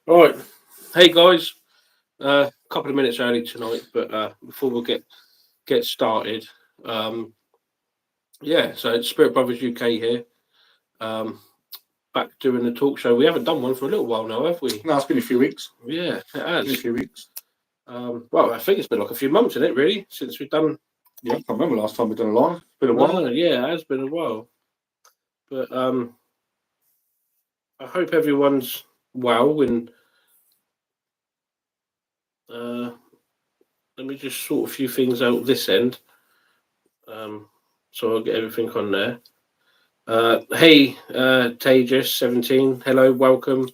All right. Hey guys, a couple of minutes early tonight, but before we get started, um, yeah. So it's Spirit Brothers UK here, um, back doing the talk show. We haven't done one for a little while now, have we? No, it's been a few weeks. Yeah, it Been a has. few weeks. Well, I think it's been like a few months, isn't it? Really, since we've done. Yeah, I can't remember last time we've done a live. It's been a while. No, yeah, it has been a while. But I hope everyone's well. And uh, let me just sort a few things out this end. So I'll get everything on there. Hey, Tejas 17. Hello, welcome.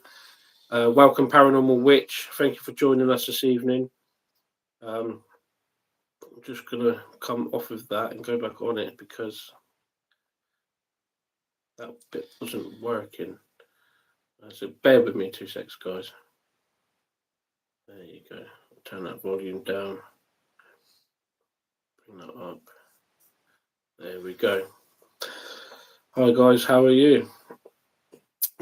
Welcome, Paranormal Witch. Thank you for joining us this evening. I'm just going to come off of that and go back on it because that bit wasn't working. So bear with me 2 seconds, guys. There you go. Turn that volume down. Bring that up. There we go. Hi, guys. How are you?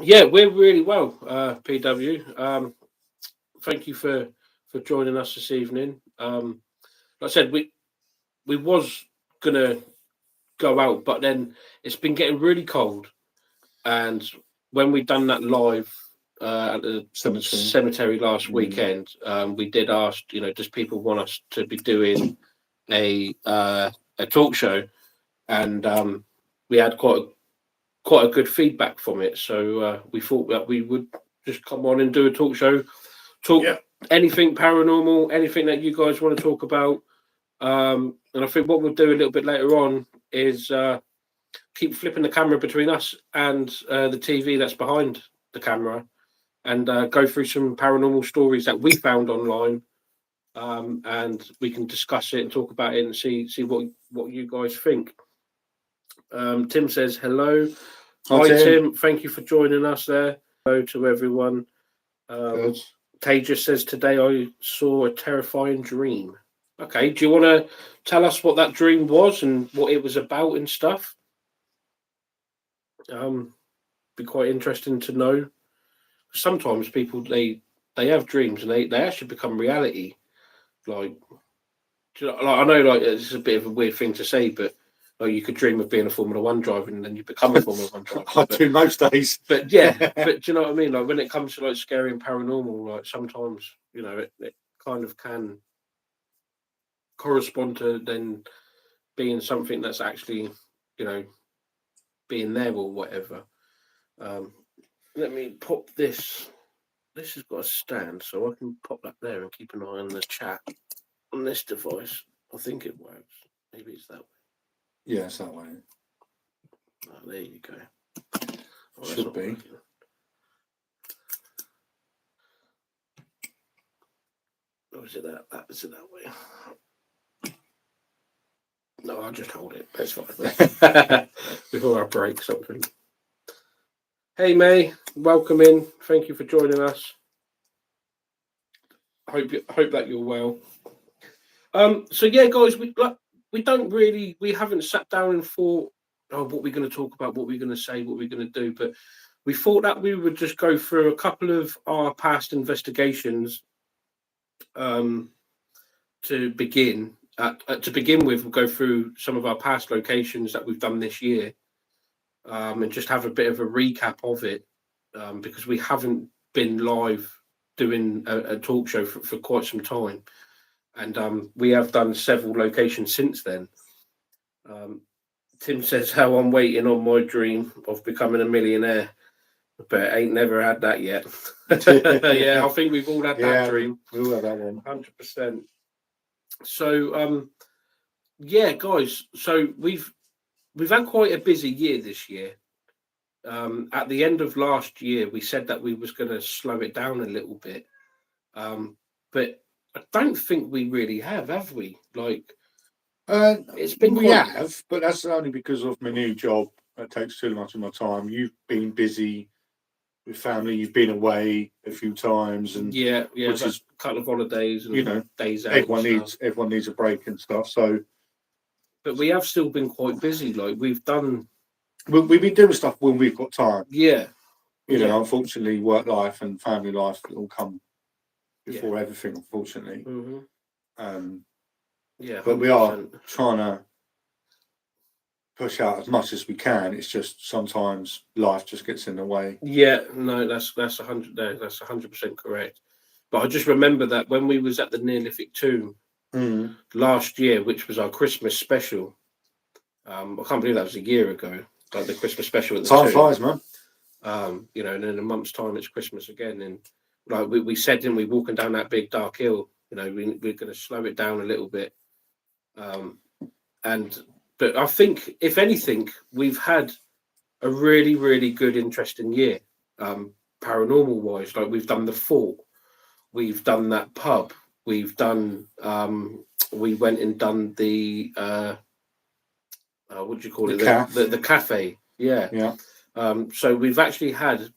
Yeah, we're really well, PW. Thank you for joining us this evening. Like I said, we was gonna go out, but then it's been getting really cold, and when we done that live at the cemetery last weekend, we did ask, does people want us to be doing a talk show, and we had quite a good feedback from it. So we thought that we would just come on and do a talk show, anything paranormal, anything that you guys want to talk about. And I think what we'll do a little bit later on is keep flipping the camera between us and the TV that's behind the camera, and go through some paranormal stories that we found online. And we can discuss it and talk about it and see what you guys think. Tim says hello. Hi Tim. Thank you for joining us there. Hello to everyone. Tejas says today I saw a terrifying dream. Okay, do you want to tell us what that dream was and what it was about and stuff? Be quite interesting to know. Sometimes people they have dreams and they actually become reality. Like, I know, like it's a bit of a weird thing to say, but like you could dream of being a Formula One driver and then you become a Formula One driver. I do most days. But yeah, but do you know what I mean? Like when it comes to like scary and paranormal, like sometimes it kind of can correspond to then being something that's actually being there or whatever. Let me pop this. This has got a stand, so I can pop that there and keep an eye on the chat on this device. I think it works. Maybe it's that way. Yeah, it's that way. Oh, there you go. Oh, should be. Working. Or is it that? Is it that way? No, I'll just hold it. That's fine. Before I break something. Hey May, welcome in. Thank you for joining us. Hope that you're well. So yeah, guys, we haven't sat down and thought, what we're going to talk about, what we're going to say, what we're going to do, but we thought that we would just go through a couple of our past investigations. To begin with, we'll go through some of our past locations that we've done this year. And just have a bit of a recap of it, because we haven't been live doing a talk show for quite some time, and we have done several locations since then. Tim says how I'm waiting on my dream of becoming a millionaire, but I ain't never had that yet. Yeah, I think we've all had that dream. We all had that one. 100%. So yeah, guys, so we've had quite a busy year this year. At the end of last year, we said that we was going to slow it down a little bit, but I don't think we really have we? Like, it's been but that's only because of my new job. That takes too much of my time. You've been busy with family. You've been away a few times, and which is a couple of holidays and days out. Everyone needs a break and stuff. So, but we have still been quite busy. Like we've been doing stuff when we've got time. Yeah, You know, unfortunately, work life and family life all come before everything, unfortunately. Yeah, but we are 100%. trying to push out as much as we can. It's just sometimes life just gets in the way. Yeah, no, that's 100% correct. But I just remember that when we was at the Neolithic tomb last year, which was our Christmas special. I can't believe that was a year ago. Like the Christmas special at the Time tomb. flies, man. You know, and in a month's time it's Christmas again. And like we said, didn't we, walking down that big dark hill, you know, we're going to slow it down a little bit. But I think, if anything, we've had a really, really good, interesting year, paranormal wise. Like we've done the fort, we've done that pub, we've done, we went and done the, what do you call it? The cafe. Yeah. Yeah. So we've actually had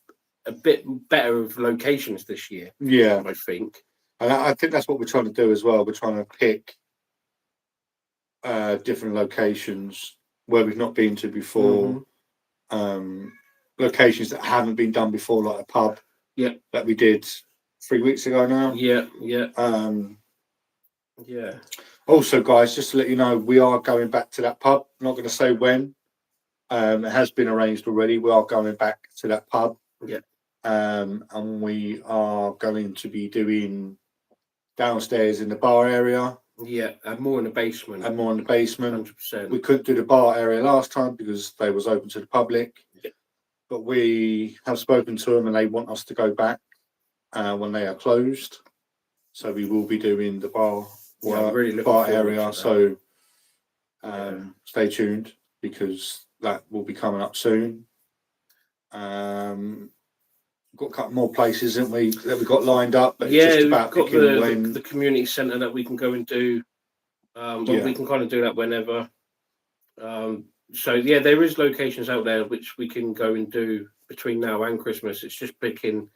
a bit better of locations this year. Yeah. I think. And I think that's what we're trying to do as well. We're trying to pick different locations where we've not been to before. Locations that haven't been done before, like a pub. Yeah. That we did 3 weeks ago now. Yeah. Yeah. Yeah. Also, guys, just to let you know, we are going back to that pub. I'm not going to say when. It has been arranged already. We are going back to that pub. Yeah. And we are going to be doing downstairs in the bar area. Yeah, and more in the basement. 100%. We couldn't do the bar area last time because they was open to the public. Yeah. But we have spoken to them and they want us to go back when they are closed. So we will be doing the bar area. So stay tuned because that will be coming up soon. Got a couple more places, haven't we, that we've got lined up? But yeah, it's just about we've got the community centre that we can go and do. We can kind of do that whenever. So yeah, there is locations out there which we can go and do between now and Christmas. It's just picking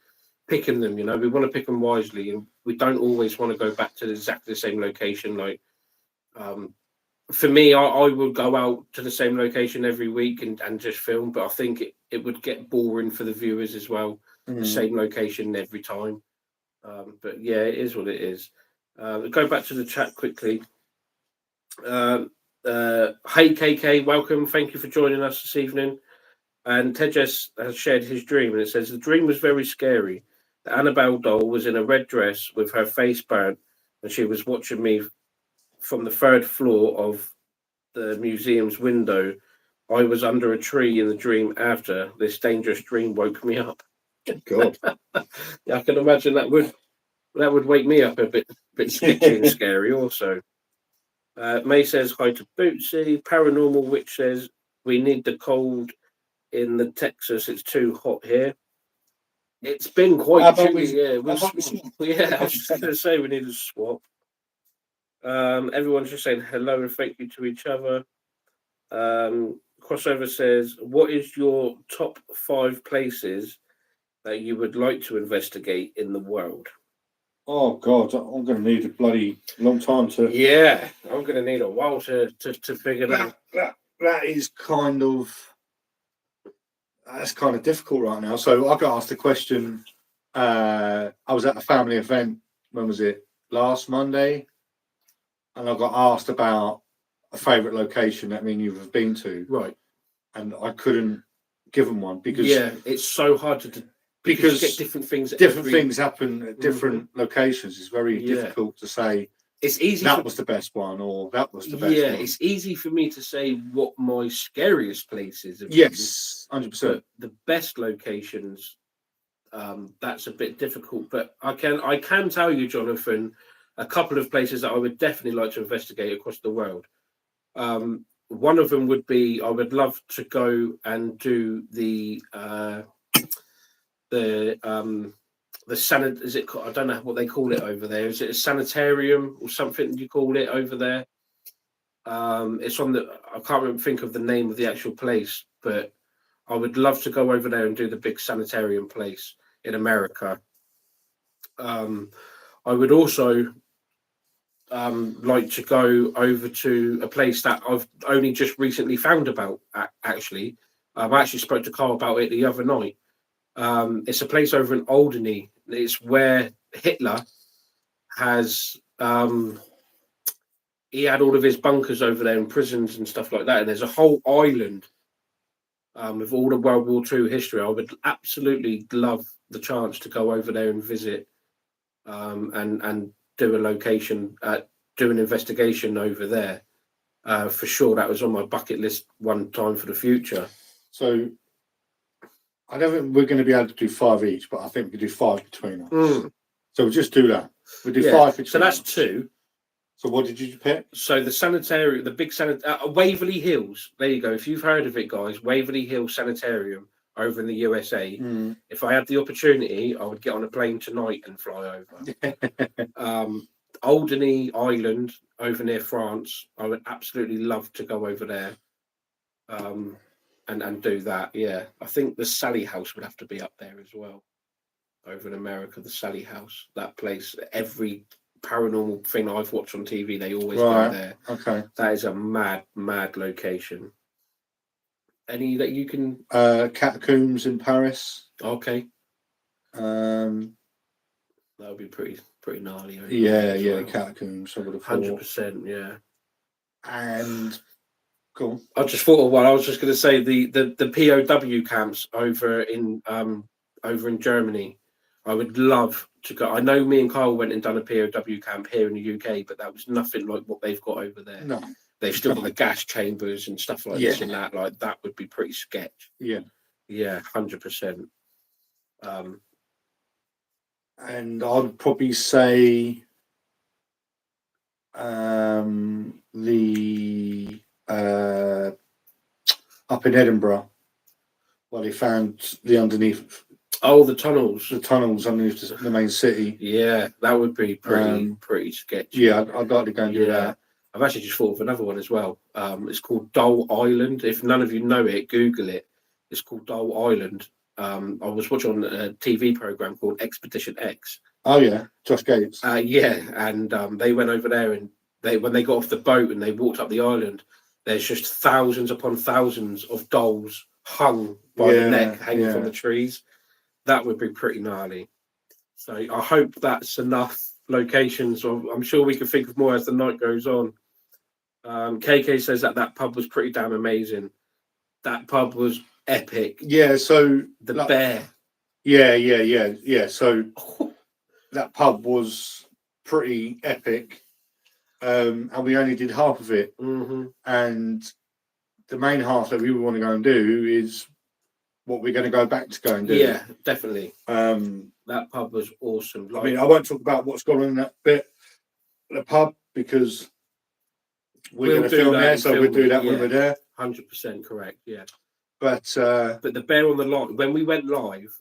them. You know, we want to pick them wisely, and we don't always want to go back to exactly the same location. Like, for me, I would go out to the same location every week and just film, but I think it would get boring for the viewers as well. The same location every time. But yeah, it is what it is. Go back to the chat quickly. Hey KK, welcome. Thank you for joining us this evening. And Tejas has shared his dream, and it says the dream was very scary. The Annabelle doll was in a red dress with her face burnt, and she was watching me from the third floor of the museum's window. I was under a tree in the dream after this dangerous dream woke me up. God. Yeah, I can imagine that would wake me up a bit sketchy and scary also. May says hi to Bootsy. Paranormal Witch says we need the cold in the Texas. It's too hot here. It's been quite chilly. Yeah, I was just going to say we need a swap. Everyone's just saying hello and thank you to each other. Crossover says, what is your top 5 places that you would like to investigate in the world? Oh God, I'm going to need a bloody long time to. Yeah, I'm going to need a while to figure that. That is kind of. That's kind of difficult right now. So I got asked a question. I was at a family event. When was it? Last Monday, and I got asked about a favourite location that me and you have been to. Right. And I couldn't give them one because it's so hard to. Because you get different things. Things happen at different locations. It's very difficult to say. It's easy. That was the best one, or that was the best one. Yeah, it's easy for me to say what my scariest place is. Yes, 100%. The best locations, that's a bit difficult. But I can tell you, Jonathan, a couple of places that I would definitely like to investigate across the world. One of them would be I would love to go and do the is it? I don't know what they call it over there. Is it a sanitarium or something you call it over there? It's on the. I can't think of the name of the actual place, but I would love to go over there and do the big sanitarium place in America. I would also like to go over to a place that I've only just recently found about. Actually, I actually spoke to Carl about it the other night. It's a place over in Alderney. It's where Hitler has he had all of his bunkers over there in prisons and stuff like that. And there's a whole island with all the World War II history. I would absolutely love the chance to go over there and visit and do a location, do an investigation over there. For sure, that was on my bucket list one time for the future. So I don't think we're going to be able to do 5 each, but I think we can do 5 between us. So we'll just do that. We'll do 5 between us. So that's 2. So what did you pick? So the sanitarium, the big Waverly Hills. There you go. If you've heard of it, guys, Waverly Hills Sanitarium over in the USA. If I had the opportunity, I would get on a plane tonight and fly over. Alderney Island over near France. I would absolutely love to go over there and do that. Yeah, I think the Sally House would have to be up there as well. Over in America, the Sally House, that place, every paranormal thing I've watched on TV, they always go there. Okay. That is a mad location. Any that you can Catacombs in Paris. Okay. That would be pretty gnarly. Yeah, Catacombs, I would have thought. 100%, yeah. And cool. I just thought of one. I was just gonna say the POW camps over in Germany. I would love to go. I know me and Kyle went and done a POW camp here in the UK, but that was nothing like what they've got over there. No. They've still got the gas chambers and stuff like this and that. Like that would be pretty sketch. Yeah. Yeah, 100%. And I'd probably say the up in Edinburgh, where they found the underneath. Oh, the tunnels. The tunnels underneath the main city. Yeah, that would be pretty sketchy. Yeah, I'd like to go and do that. I've actually just thought of another one as well. It's called Dole Island. If none of you know it, Google it. It's called Dole Island. I was watching a TV program called Expedition X. Oh yeah, Josh Gates. Yeah, and they went over there, and when they got off the boat and they walked up the island, there's just thousands upon thousands of dolls hung by the neck, hanging from the trees. That would be pretty gnarly. So I hope that's enough locations. I'm sure we can think of more as the night goes on. KK says that pub was pretty damn amazing. That pub was epic. Yeah, so the bear. Yeah. So that pub was pretty epic. And we only did half of it. Mm-hmm. And the main half that we want to go and do is what we're going to go back to go and do. Yeah, definitely. That pub was awesome. I mean, I won't talk about what's gone on in that bit, the pub, because we're going to film there, so we'll do that when we're there. 100% correct, yeah. But the bear on the line, when we went live,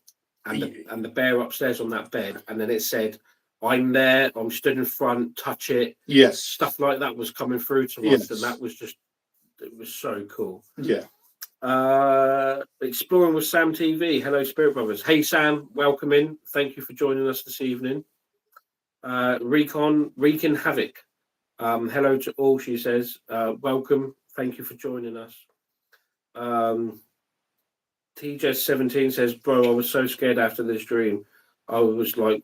and the bear upstairs on that bed, and then it said, I'm there, I'm stood in front, touch it. Yes. Stuff like that was coming through to us, and that was just, it was so cool. Yeah. Exploring with Sam TV. Hello, Spirit Brothers. Hey, Sam, welcome in. Thank you for joining us this evening. Wreaking Havoc. Hello to all, she says. Welcome. Thank you for joining us. TJ17 says, bro, I was so scared after this dream. I was like,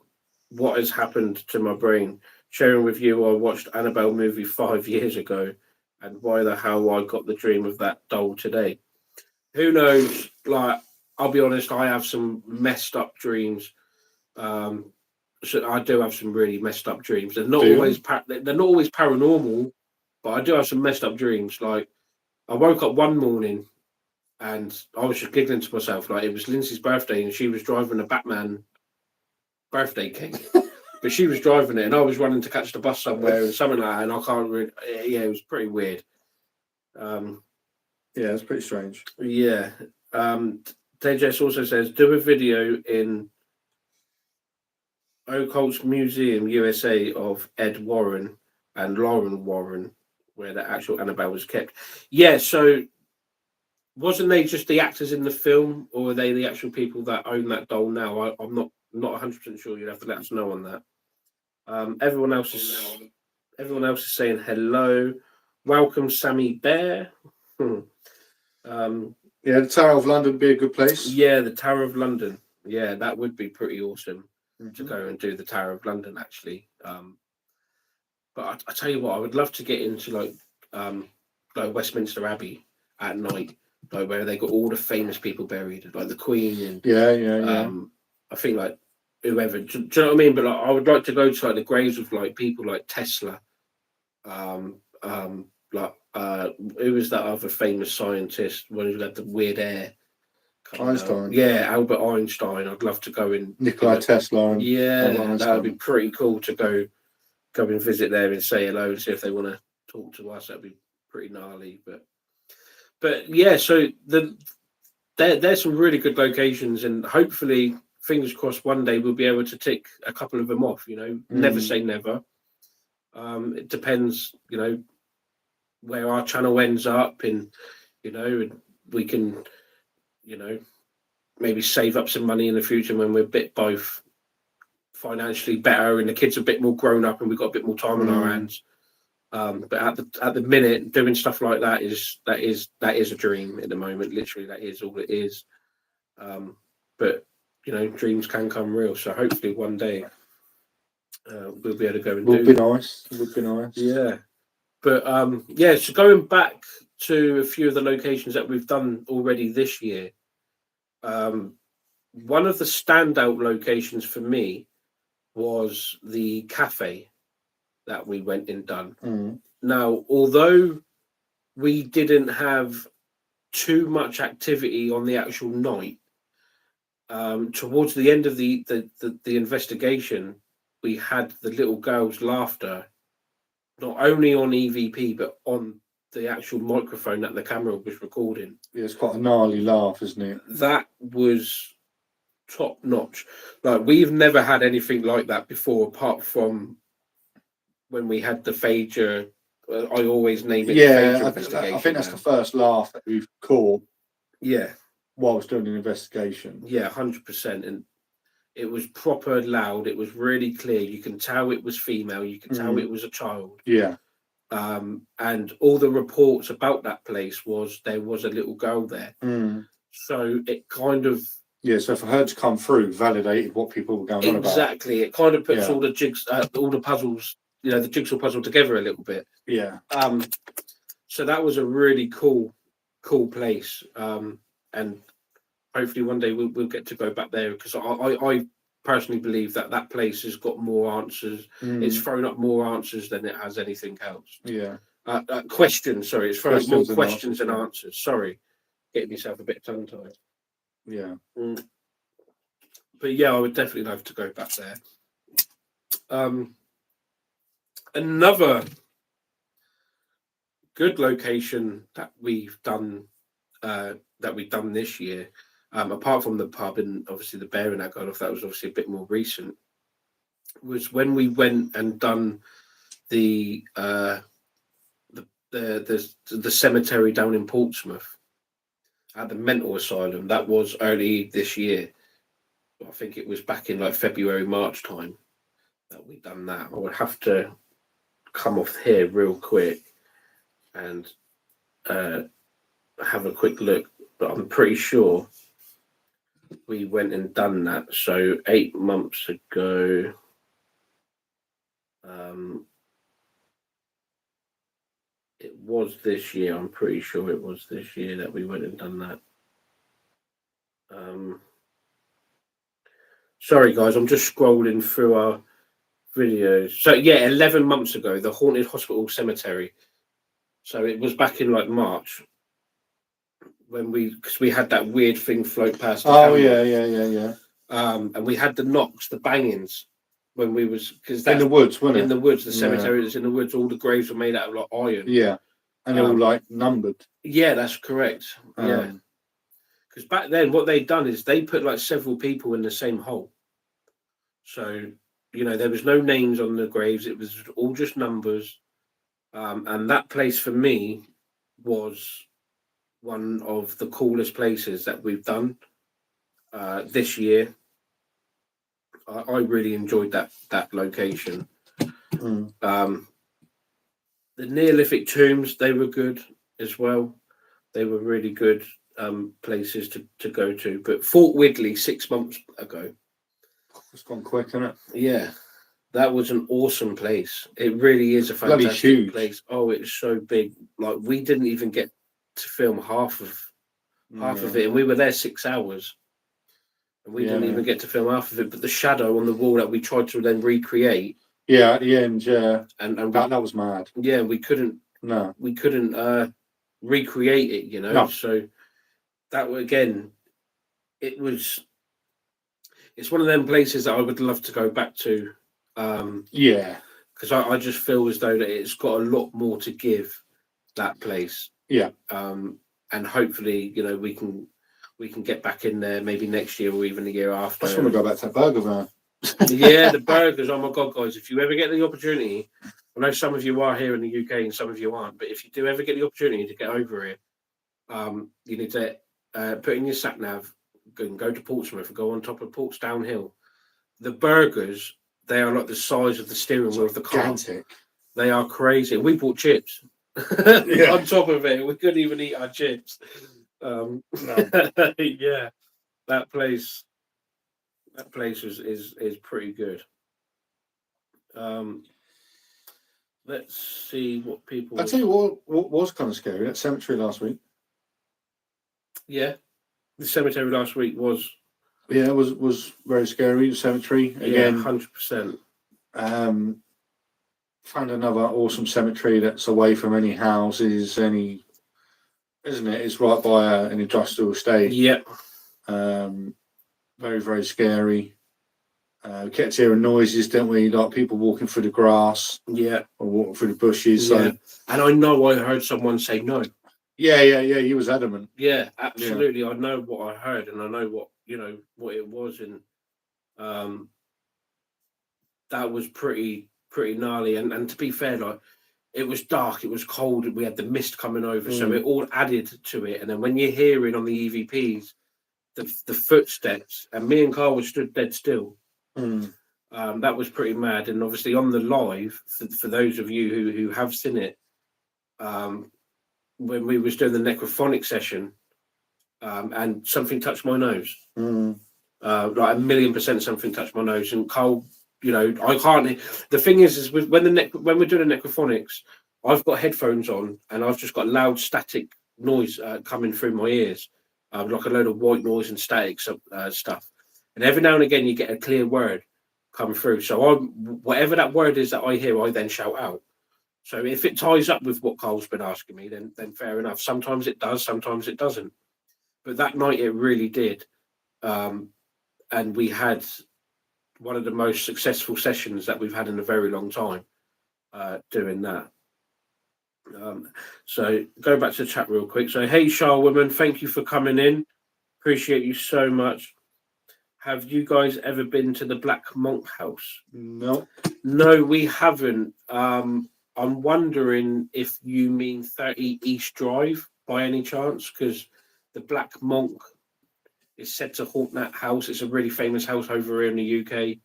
what has happened to my brain? Sharing with you, I watched Annabelle movie 5 years ago, and why the hell I got the dream of that doll today. Who knows? Like, I'll be honest, I have some messed up dreams. So I do have some really messed up dreams. They're not always paranormal, but I do have some messed up dreams. Like, I woke up one morning and I was just giggling to myself. Like, it was Lindsay's birthday and she was driving a Batman birthday cake. But she was driving it and I was running to catch the bus somewhere and something like that. And I can't really... Yeah, it was pretty weird. Yeah, it's pretty strange. Yeah. Tejas also says, do a video in Occult's Museum, USA, of Ed Warren and Lauren Warren, where the actual Annabelle was kept. Yeah, so wasn't they just the actors in the film, or were they the actual people that own that doll now? I'm not 100% sure. You'd have to let us know on that. Everyone else is saying hello. Welcome, Sammy Bear. Yeah, the Tower of London would be a good place. Yeah, the Tower of London. Yeah, that would be pretty awesome to Mhm. go and do the Tower of London, actually. But I tell you what, I would love to get into like Westminster Abbey at night, like where they got all the famous people buried, like the Queen and Yeah. I think like whoever. Do you know what I mean? But like, I would like to go to like the graves of like people like Tesla, like who was that other famous scientist when he had the weird hair coming out? Einstein, Yeah, Albert Einstein. I'd love to go and Nikola Tesla, and yeah, Albert that would be Einstein. pretty cool to go and visit there and say hello and see if they want to talk to us. That'd be pretty gnarly. But yeah, so there's some really good locations, and hopefully, fingers crossed, one day we'll be able to tick a couple of them off. You know, never say never. It depends, you know, where our channel ends up, and you know, we can, you know, maybe save up some money in the future when we're a bit both financially better and the kids are a bit more grown up and we've got a bit more time on our hands. But at the minute, doing stuff like that is a dream at the moment. Literally, that is all it is. But you know, dreams can come real. So hopefully, one day we'll be able to go and Would do. be nice. Would be nice. Yeah. But yeah. So going back to a few of the locations that we've done already this year, one of the standout locations for me was the cafe that we went and done. Now, although we didn't have too much activity on the actual night, towards the end of the investigation, we had the little girl's laughter, not only on EVP but on the actual microphone that the camera was recording. Yeah, it's quite a gnarly laugh, isn't it? That was top notch. Like we've never had anything like that before, apart from when we had the Phager. I always name it. Yeah, Phager I investigation think that's now. the first laugh that we've caught. Yeah, whilst doing an investigation. Yeah, 100%. And it was proper loud. It was really clear. You can tell it was female. You can tell it was a child. Yeah. And all the reports about that place was there was a little girl there. So it kind of so for her to come through validated what people were going on about. Exactly. It kind of puts all the all the puzzles, you know, the jigsaw puzzle together a little bit. Yeah. So that was a really cool place. And hopefully one day we'll get to go back there, because I personally believe that place has got more answers. It's thrown up more answers than it has anything else. Yeah. Questions. Sorry, it's thrown up more questions than answers. Sorry, getting myself a bit tongue tied. Yeah. But yeah, I would definitely love to go back there. Another good location that we've done this year, apart from the pub and obviously the bear and that going off, that was obviously a bit more recent, was when we went and done the cemetery down in Portsmouth at the mental asylum. That was early this year. I think it was back in like February, March time that we done that. I would have to come off here real quick and have a quick look, but I'm pretty sure we went and done that. So 8 months ago, it was this year. I'm pretty sure it was this year that we went and done that. Sorry guys, I'm just scrolling through our videos. So yeah, 11 months ago, the Haunted Hospital Cemetery. So it was back in like March when because we had that weird thing float past. Yeah. And we had the knocks, the bangings when we was, because in the woods, wasn't it? In the woods, the cemetery that's in the woods. All the graves were made out of like iron. Yeah, and they're all like numbered. Yeah, that's correct. Yeah, because back then what they'd done is they put like several people in the same hole. So you know there was no names on the graves; it was all just numbers. And that place for me was one of the coolest places that we've done this year. I really enjoyed that location. The Neolithic tombs, they were good as well. They were really good. places to go to. But Fort Widley 6 months ago. It's gone quick, isn't it? Yeah, that was an awesome place. It really is a Bloody fantastic huge. place. Oh, it's so big. Like we didn't even get to film half of it, and we were there 6 hours, and we didn't even get to film half of it. But the shadow on the wall that we tried to then recreate. Yeah, at the end, yeah, and that was mad. Yeah, we couldn't. No, we couldn't recreate it. You know, no. So that again, it's one of them places that I would love to go back to. Yeah, because I just feel as though that it's got a lot more to give, that place. Yeah. And hopefully, we can get back in there maybe next year or even the year after. I just want to go back to that burger van. Yeah, the burgers. Oh my God, guys! If you ever get the opportunity, I know some of you are here in the UK and some of you aren't, but if you do ever get the opportunity to get over here, you need to put in your sat nav and go to Portsmouth and go on top of Portsdown Hill. The burgers, they are like the size of the steering wheel of the car. Gigantic. They are crazy. We bought chips on top of it. We couldn't even eat our chips. No. Yeah, that place is pretty good. Let's see what people. I'll tell you what was kind of scary. That cemetery last week. Yeah, the cemetery last week was. Yeah, it was very scary. The cemetery again. 100%. Found another awesome cemetery that's away from any houses, isn't it? It's right by an industrial estate. Yep. Very, very scary. We kept hearing noises, didn't we? Like people walking through the grass. Yeah. Or walking through the bushes. Yeah. So. And I know I heard someone say no. Yeah. He was adamant. Yeah, absolutely. Yeah. I know what I heard, and I know what it was, and that was pretty gnarly. And to be fair, like it was dark, it was cold, we had the mist coming over, so it all added to it. And then when you're hearing on the EVPs the footsteps, and me and Carl were stood dead still. That was pretty mad. And obviously on the live, for those of you who have seen it, when we was doing the necrophonic session, and something touched my nose. Like 1,000,000% something touched my nose. And Carl, I can't. The thing is when we're doing the necrophonics, I've got headphones on and I've just got loud static noise coming through my ears, like a load of white noise and static stuff. And every now and again, you get a clear word come through. So whatever that word is that I hear, I then shout out. So if it ties up with what Carl's been asking me, then fair enough. Sometimes it does, sometimes it doesn't. But that night it really did. And we had one of the most successful sessions that we've had in a very long time doing that. So go back to the chat real quick. So, hey, Charwoman, thank you for coming in. Appreciate you so much. Have you guys ever been to the Black Monk House? No. No, we haven't. I'm wondering if you mean 30 East Drive by any chance, because the Black Monk is said to haunt that house. It's a really famous house over here in the UK.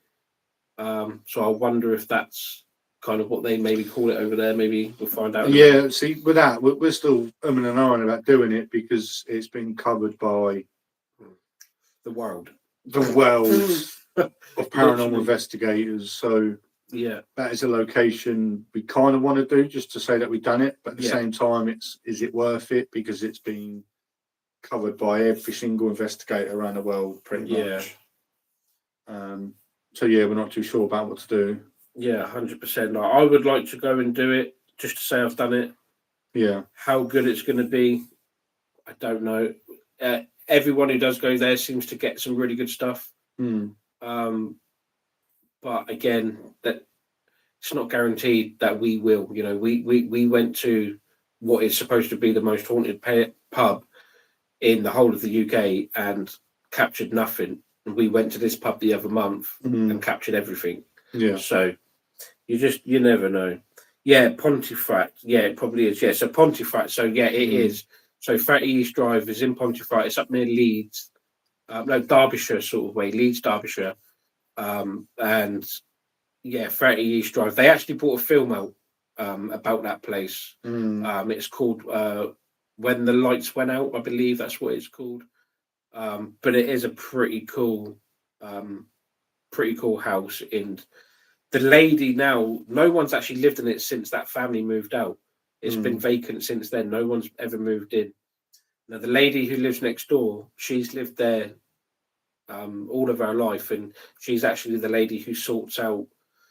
So I wonder if that's kind of what they maybe call it over there. Maybe we'll find out. Yeah, see, with that, we're still umming and ahhing about doing it because it's been covered by the world of paranormal investigators. So yeah, that is a location we kind of want to do just to say that we've done it. But at the same time, is it worth it because it's been covered by every single investigator around the world, pretty much. So yeah, we're not too sure about what to do. Yeah, 100%. I would like to go and do it just to say I've done it. Yeah. How good it's going to be, I don't know. Everyone who does go there seems to get some really good stuff. But again, that it's not guaranteed that we will. We went to what is supposed to be the most haunted pub in the whole of the UK and captured nothing. And we went to this pub the other month and captured everything. Yeah. So you never know. Yeah, Pontefract. Yeah, it probably is. Yeah, so Pontefract. So yeah, it is. So 30 East Drive is in Pontefract. It's up near Leeds, Derbyshire sort of way, Leeds, Derbyshire. And yeah, 30 East Drive. They actually brought a film out about that place. It's called When the Lights Went Out, I believe that's what it's called. But it is a pretty cool house. And the lady now, no one's actually lived in it since that family moved out. It's been vacant since then. No one's ever moved in. Now, the lady who lives next door, she's lived there all of her life, and she's actually the lady who sorts out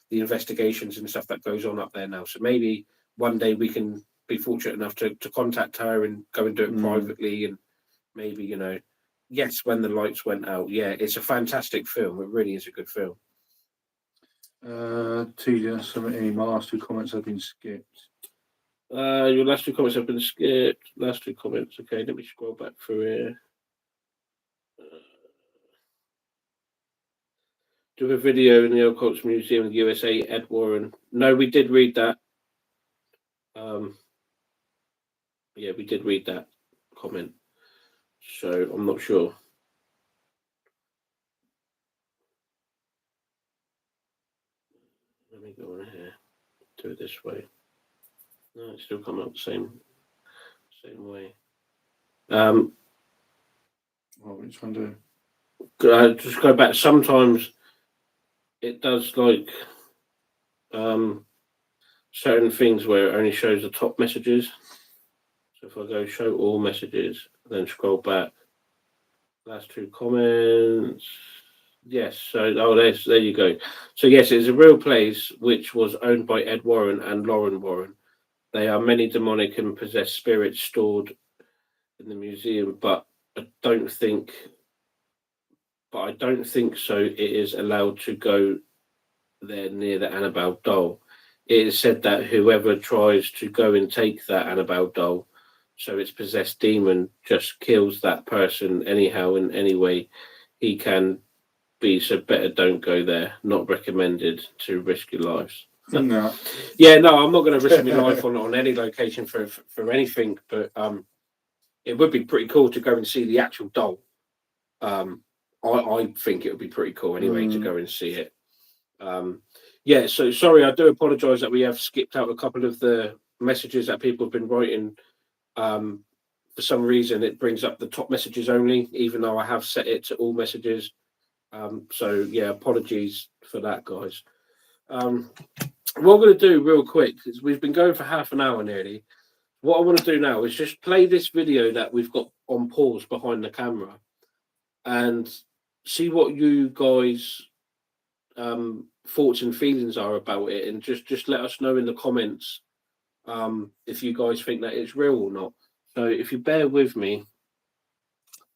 the investigations and stuff that goes on up there now. So maybe one day we can be fortunate enough to contact her and go and do it privately, and maybe, yes, When the Lights Went Out. Yeah, it's a fantastic film. It really is a good film. TJ, my last 2 comments have been skipped. Your last 2 comments have been skipped. Last 2 comments. Okay, let me scroll back through here. Do a video in the Occult Museum in the USA, Ed Warren. No, we did read that. Yeah, we did read that comment. So I'm not sure. Let me go on here. Do it this way. No, it's still coming up the same way. Which one do? Just go back. Sometimes it does like certain things where it only shows the top messages. So if I go show all messages, then scroll back. Last 2 comments. Yes. So there you go. So yes, it's a real place which was owned by Ed Warren and Lauren Warren. They are many demonic and possessed spirits stored in the museum, but I don't think so. It is allowed to go there near the Annabelle doll. It is said that whoever tries to go and take that Annabelle doll, so its possessed demon, just kills that person anyhow in any way he can be. So better don't go there. Not recommended to risk your lives. No. Yeah, no, I'm not going to risk my life on any location for anything. But it would be pretty cool to go and see the actual doll. I think it would be pretty cool anyway to go and see it. Yeah, so sorry, I do apologise that we have skipped out a couple of the messages that people have been writing. For some reason, it brings up the top messages only, even though I have set it to all messages. So yeah, apologies for that, guys. What I'm going to do real quick is we've been going for half an hour nearly. What I want to do now is just play this video that we've got on pause behind the camera and see what you guys thoughts and feelings are about it, and just let us know in the comments if you guys think that it's real or not. So if you bear with me,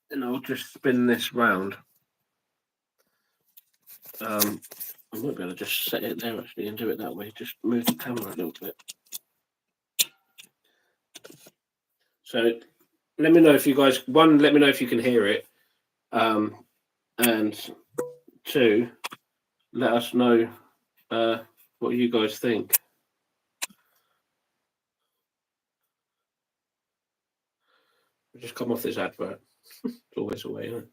and I'll just spin this round. I might be able to just set it there actually and do it that way. Just move the camera a little bit. So let me know if you guys, one, let me know if you can hear it. And 2, let us know what you guys think. Just come off this advert. It's always a way, isn't it?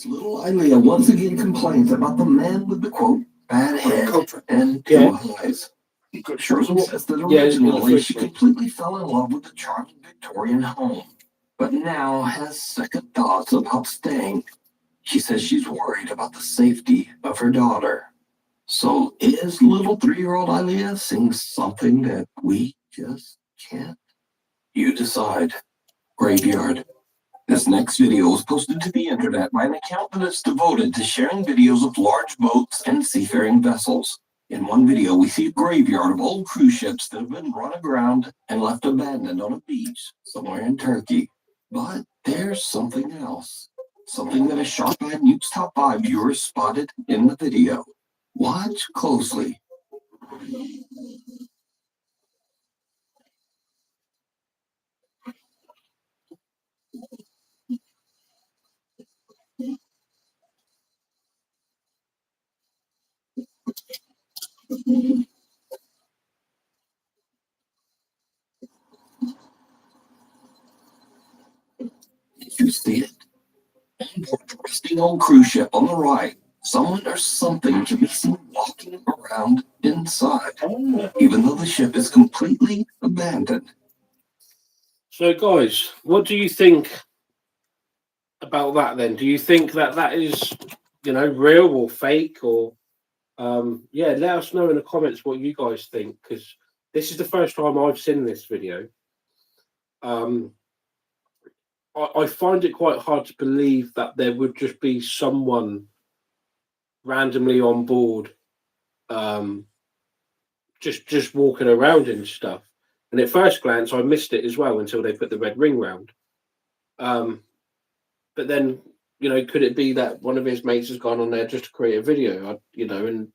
Little Ilea once again complains about the man with the quote bad head and 2 eyes. Sherman says that originally she completely fell in love with the charming Victorian home, but now has second thoughts about staying. She says she's worried about the safety of her daughter. So is little 3-year-old Ilea seeing something that we just can't? You decide. Graveyard. This next video was posted to the internet by an account that is devoted to sharing videos of large boats and seafaring vessels. In one video, we see a graveyard of old cruise ships that have been run aground and left abandoned on a beach somewhere in Turkey. But there's something else. Something that a sharp-eyed Nuke's Top 5 viewers spotted in the video. Watch closely. Did you see it? Onboard The old cruise ship on the right. Someone or something can be seen walking around inside, even though the ship is completely abandoned. So, guys, what do you think about that then? Do you think that that is, real or fake? Or, yeah, let us know in the comments what you guys think, because this is the first time I've seen this video. I find it quite hard to believe that there would just be someone randomly on board, just walking around and stuff. And at first glance, I missed it as well until they put the red ring round. But then, could it be that one of his mates has gone on there just to create a video? And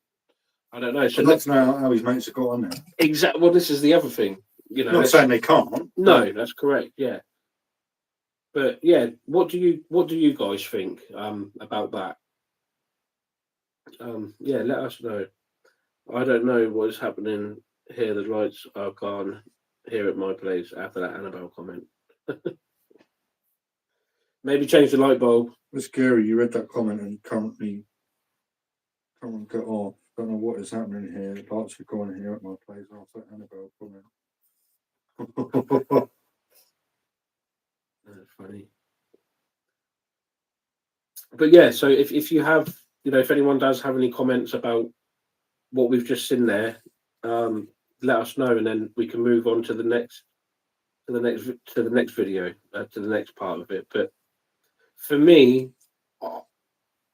I don't know. So that's not how his mates have got on there. Exactly. Well, this is the other thing. Not saying they can't. No, that's correct. Yeah. But yeah, what do you guys think about that? Yeah, let us know. I don't know what's happening here. The lights are gone here at my place after that Annabelle comment. Maybe change the light bulb. It's scary. You read that comment and currently can't get off. Don't know what is happening here. The lights are gone here at my place after that Annabelle comment. That's funny. But yeah, so if you have, if anyone does have any comments about what we've just seen there, let us know, and then we can move on to the next video, to the next part of it. But for me,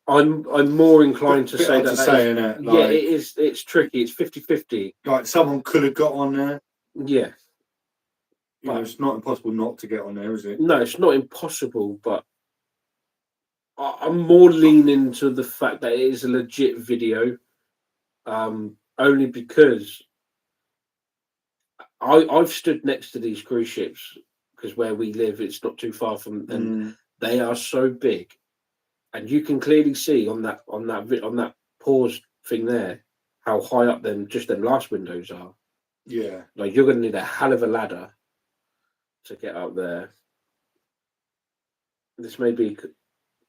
I'm more inclined to say that yeah, it is. It's tricky. It's 50-50. Like someone could have got on there. Yeah. It's not impossible not to get on there, is it? No, it's not impossible, but I'm more leaning to the fact that it is a legit video, only because I've stood next to these cruise ships, because where we live, it's not too far from, and they are so big, and you can clearly see on that pause thing there how high up them last windows are. Yeah, like you're going to need a hell of a ladder to get up there. This may be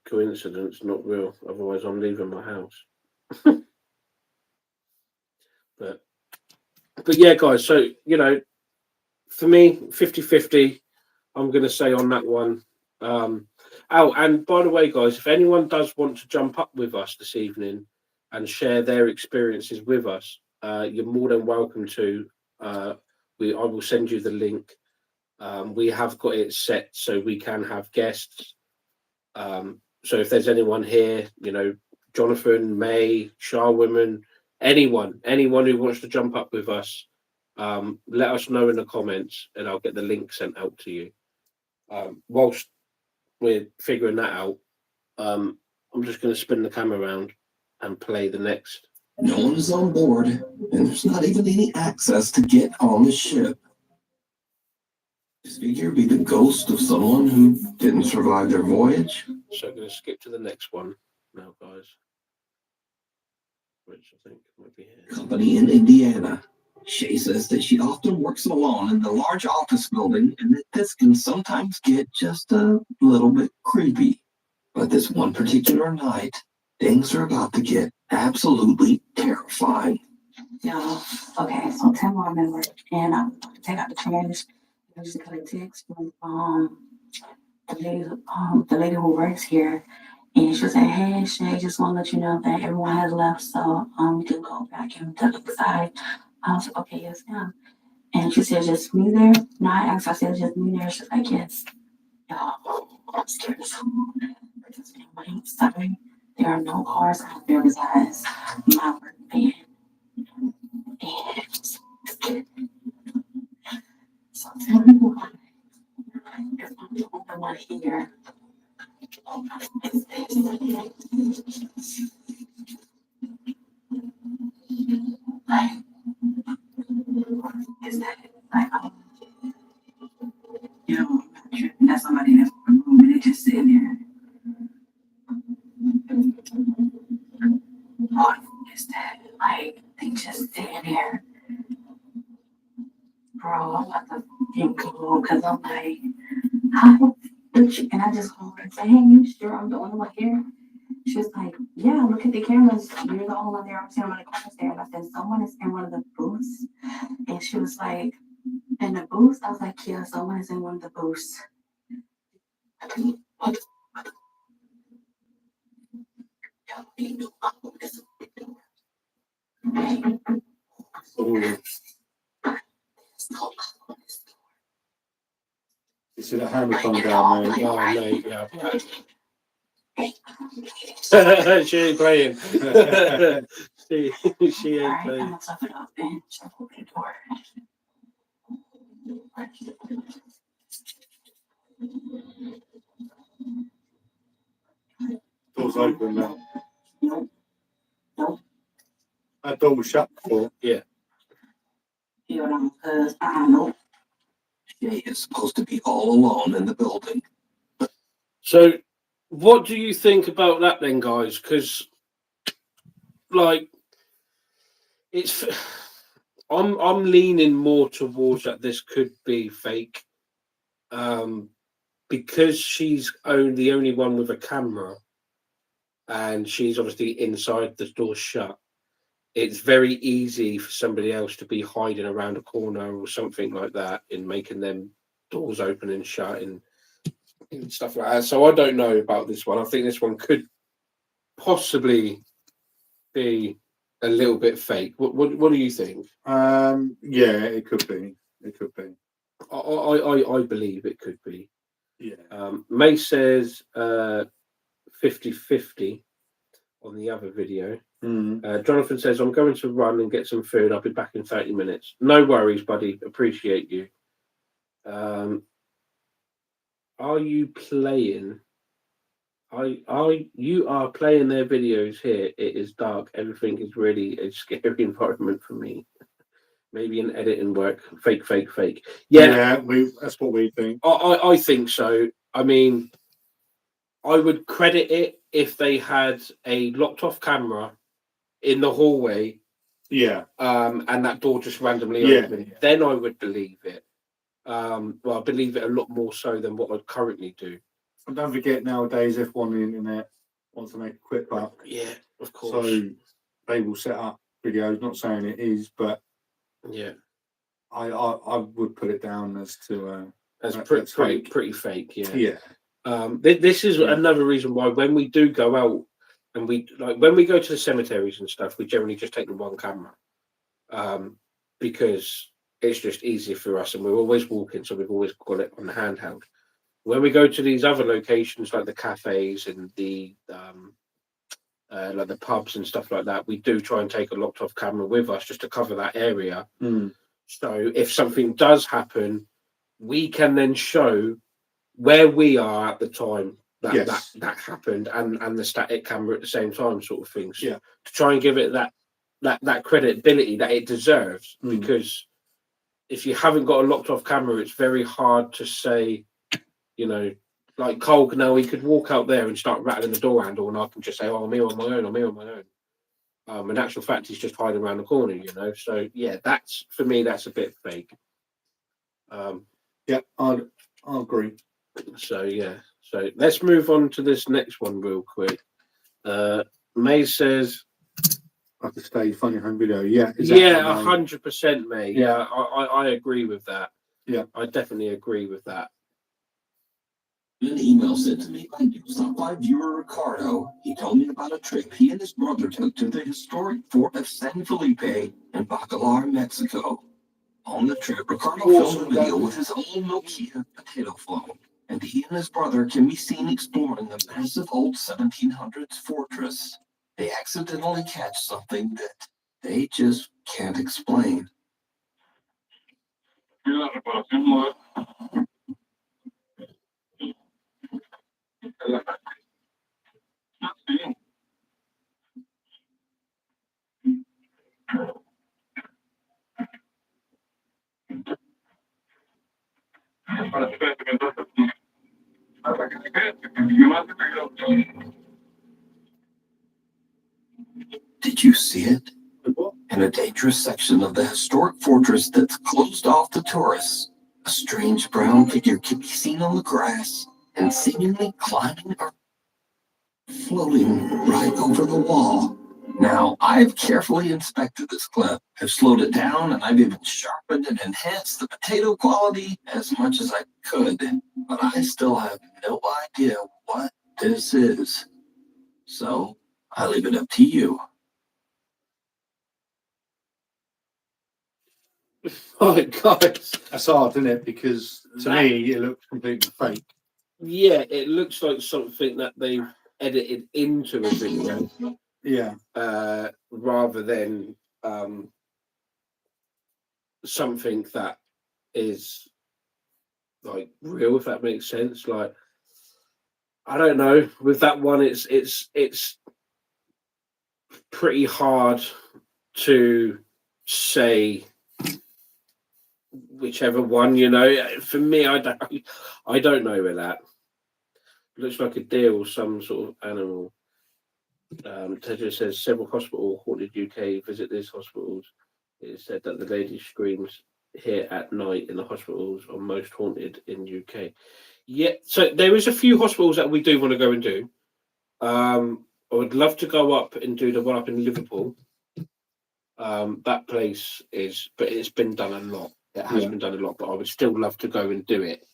coincidence, not real. Otherwise, I'm leaving my house. but yeah, guys. So for me, 50-50. I'm going to say on that one. And by the way, guys, if anyone does want to jump up with us this evening and share their experiences with us, you're more than welcome to. I will send you the link. We have got it set so we can have guests. So if there's anyone here, Jonathan, May, Charwoman, anyone who wants to jump up with us, let us know in the comments, and I'll get the link sent out to you. Whilst we're figuring that out, I'm just going to spin the camera around and play the next. No one is on board, and there's not even any access to get on the ship. This figure be the ghost of someone who didn't survive their voyage. So I'm going to skip to the next one now, guys, which I think might be here. Company in Indiana. Shay says that she often works alone in the large office building, and that this can sometimes get just a little bit creepy. But this one particular night, things are about to get absolutely terrifying. Yeah. Okay. So tell my member, and I take out the trash. I just got a text from the lady who works here, and she said, "Hey, Shay, just want to let you know that everyone has left, so we can go back and to the side." I was like, "Okay, yes, ma'am." And she said, "Just me there?" No, I asked. I said, "Just me there?" She's like, "Yes." Y'all, I'm scared as hell because on my side there are no cars out there besides my work van. And so tell me why, if I'm the only one here, is this like, is that like, that's somebody that's in the room and they just sitting there. Or is that like they just sitting there? Bro, I'm about to think along because I'm like, how? And I just call her and say, "Hey, you sure I'm the only one here?" She was like, yeah, look at the cameras. You're the only one there. I'm seeing one of the cameras there. And I said, someone is in one of the booths. And she was like, in the booth? I was like, yeah, someone is in one of the booths. You see that hammer come down there? Oh, mate, yeah. She ain't playing. she ain't Alright, playing. I'm gonna tough it up and check over the door. Door's open now. Nope. That door was shut before. Yeah. You know, because I know. She is supposed to be all alone in the building. So, what do you think about that then, guys? Because, like, it's I'm leaning more towards that this could be fake, because she's the only one with a camera, and she's obviously inside, the door shut. It's very easy for somebody else to be hiding around a corner or something like that and making them doors open and shut and stuff like that. So I don't know about this one. I think this one could possibly be a little bit fake. What do you think? Yeah, it could be. It could be. I believe it could be. Yeah. May says 50-50 on the other video. Jonathan says, I'm going to run and get some food. I'll be back in 30 minutes. No worries, buddy. Appreciate you. Are you playing? You are playing their videos here. It is dark. Everything is really a scary environment for me. Maybe an editing work. Fake. Yeah, That's what we think. I think so. I mean, I would credit it if they had a locked off camera in the hallway. Yeah. And that door just randomly opened. Yeah. Then I would believe it. Well, I believe it a lot more so than what I currently do. And don't forget, nowadays, everyone on the internet wants to make a quick buck. Yeah, of course. So they will set up videos. Not saying it is, but yeah, I would put it down as to that's that's fake. pretty fake. Yeah. Yeah. This is another reason why when we do go out and when we go to the cemeteries and stuff, we generally just take the one camera, because it's just easier for us, and we're always walking, so we've always got it on the handheld. When we go to these other locations like the cafes and the like the pubs and stuff like that, we do try and take a locked off camera with us just to cover that area. So if something does happen, we can then show where we are at the time that happened, and the static camera at the same time, sort of things. Yeah. To try and give it that credibility that it deserves, because if you haven't got a locked off camera, it's very hard to say, you know, like Cole now, he could walk out there and start rattling the door handle, and I can just say, "Oh, I'm here on my own." In actual fact, he's just hiding around the corner, you know. So yeah, that's for me, that's a bit fake. Yeah, I'll agree. So yeah, so let's move on to this next one real quick. May says, Like a stage funny home video. Yeah, exactly. Yeah, 100%, May. Yeah, I agree with that. Yeah, I definitely agree with that. In an email sent to me by Newstop viewer Ricardo, he told me about a trip he and his brother took to the historic Fort of San Felipe in Bacalar, Mexico. On the trip, Ricardo filmed a video with his old Nokia potato phone, and he and his brother can be seen exploring the massive old 1700s fortress. They accidentally catch something that they just can't explain. Did you see it? In a dangerous section of the historic fortress that's closed off to tourists, a strange brown figure can be seen on the grass and seemingly climbing floating right over the wall. Now, I've carefully inspected this clip. I've slowed it down and I've even sharpened and enhanced the potato quality as much as I could. But I still have no idea what this is. So, I leave it up to you. Oh, guys. That's hard, isn't it? Because to me, it looks completely fake. Yeah, it looks like something that they've edited into a video. Yeah. Rather than something that is like real, if that makes sense. Like, I don't know. With that one, it's pretty hard to say whichever one, you know. For me, I don't know with that. Looks like a deer or some sort of animal. Tedra says several hospital haunted UK visit these hospitals. It is said that the lady screams here at night in the hospitals are most haunted in UK. Yeah, so there is a few hospitals that we do want to go and do. I would love to go up and do the one up in Liverpool. That place is, but it's been done a lot. It has been done a lot, but I would still love to go and do it.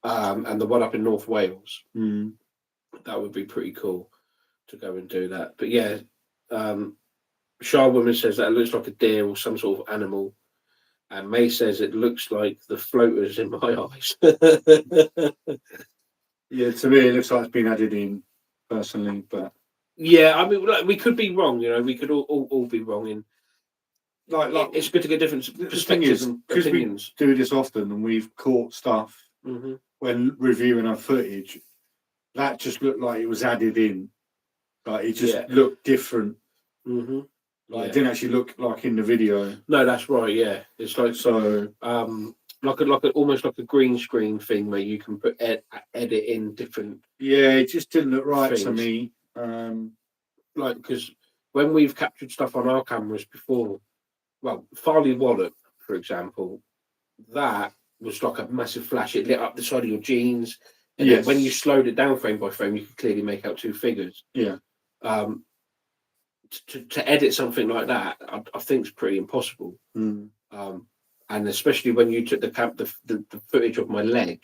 And the one up in North Wales, that would be pretty cool to go and do that. But yeah, Shah Woman says that it looks like a deer or some sort of animal. And May says it looks like the floaters in my eyes. Yeah, to me, it looks like it's been added in, personally. But yeah, I mean, like, we could be wrong. You know, we could all be wrong. In like, it's good to get different perspectives and opinions. We do this often, and we've caught stuff when reviewing our footage that just looked like it was added in. Like it just looked different. Like it didn't actually look like in the video. No, that's right. Yeah, it's like almost like a green screen thing where you can put edit in different. Yeah, it just didn't look right things. to me. Like, because when we've captured stuff on our cameras before, well, Farley Wallop, for example, that was like a massive flash. It lit up the side of your jeans, and then when you slowed it down frame by frame, you could clearly make out two figures. Yeah. To edit something like that, I think is pretty impossible. And especially when you took the footage of my leg.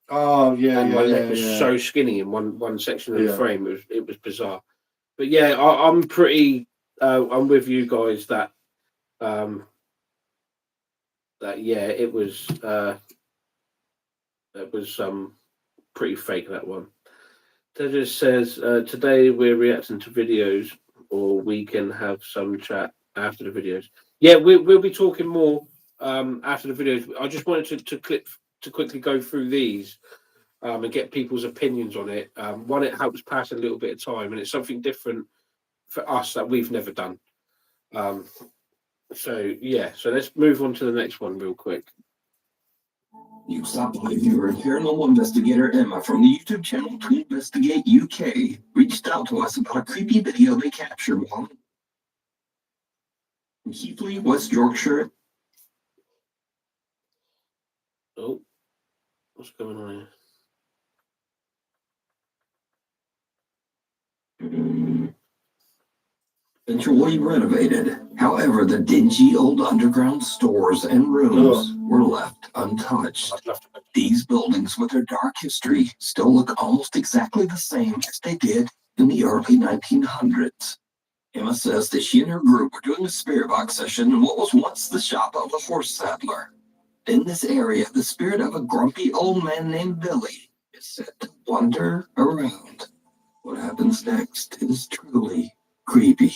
Oh yeah, and yeah, my leg was yeah. so skinny in one section of the frame. It was bizarre. But yeah, I'm pretty. I'm with you guys that it was pretty fake, that one. Tedra says today we're reacting to videos, or we can have some chat after the videos. Yeah, we'll be talking more after the videos. I just wanted to quickly go through these and get people's opinions on it. One, it helps pass a little bit of time, and it's something different for us that we've never done. So let's move on to the next one real quick. You stopped by viewer paranormal investigator Emma from the YouTube channel To Investigate UK reached out to us about a creepy video they captured while in Heathleigh, West Yorkshire. Oh, what's going on here? Eventually renovated. However, the dingy old underground stores and rooms were left untouched. These buildings, with their dark history, still look almost exactly the same as they did in the early 1900s. Emma says that she and her group were doing a spirit box session in what was once the shop of a horse saddler. In this area, the spirit of a grumpy old man named Billy is said to wander around. What happens next is truly creepy.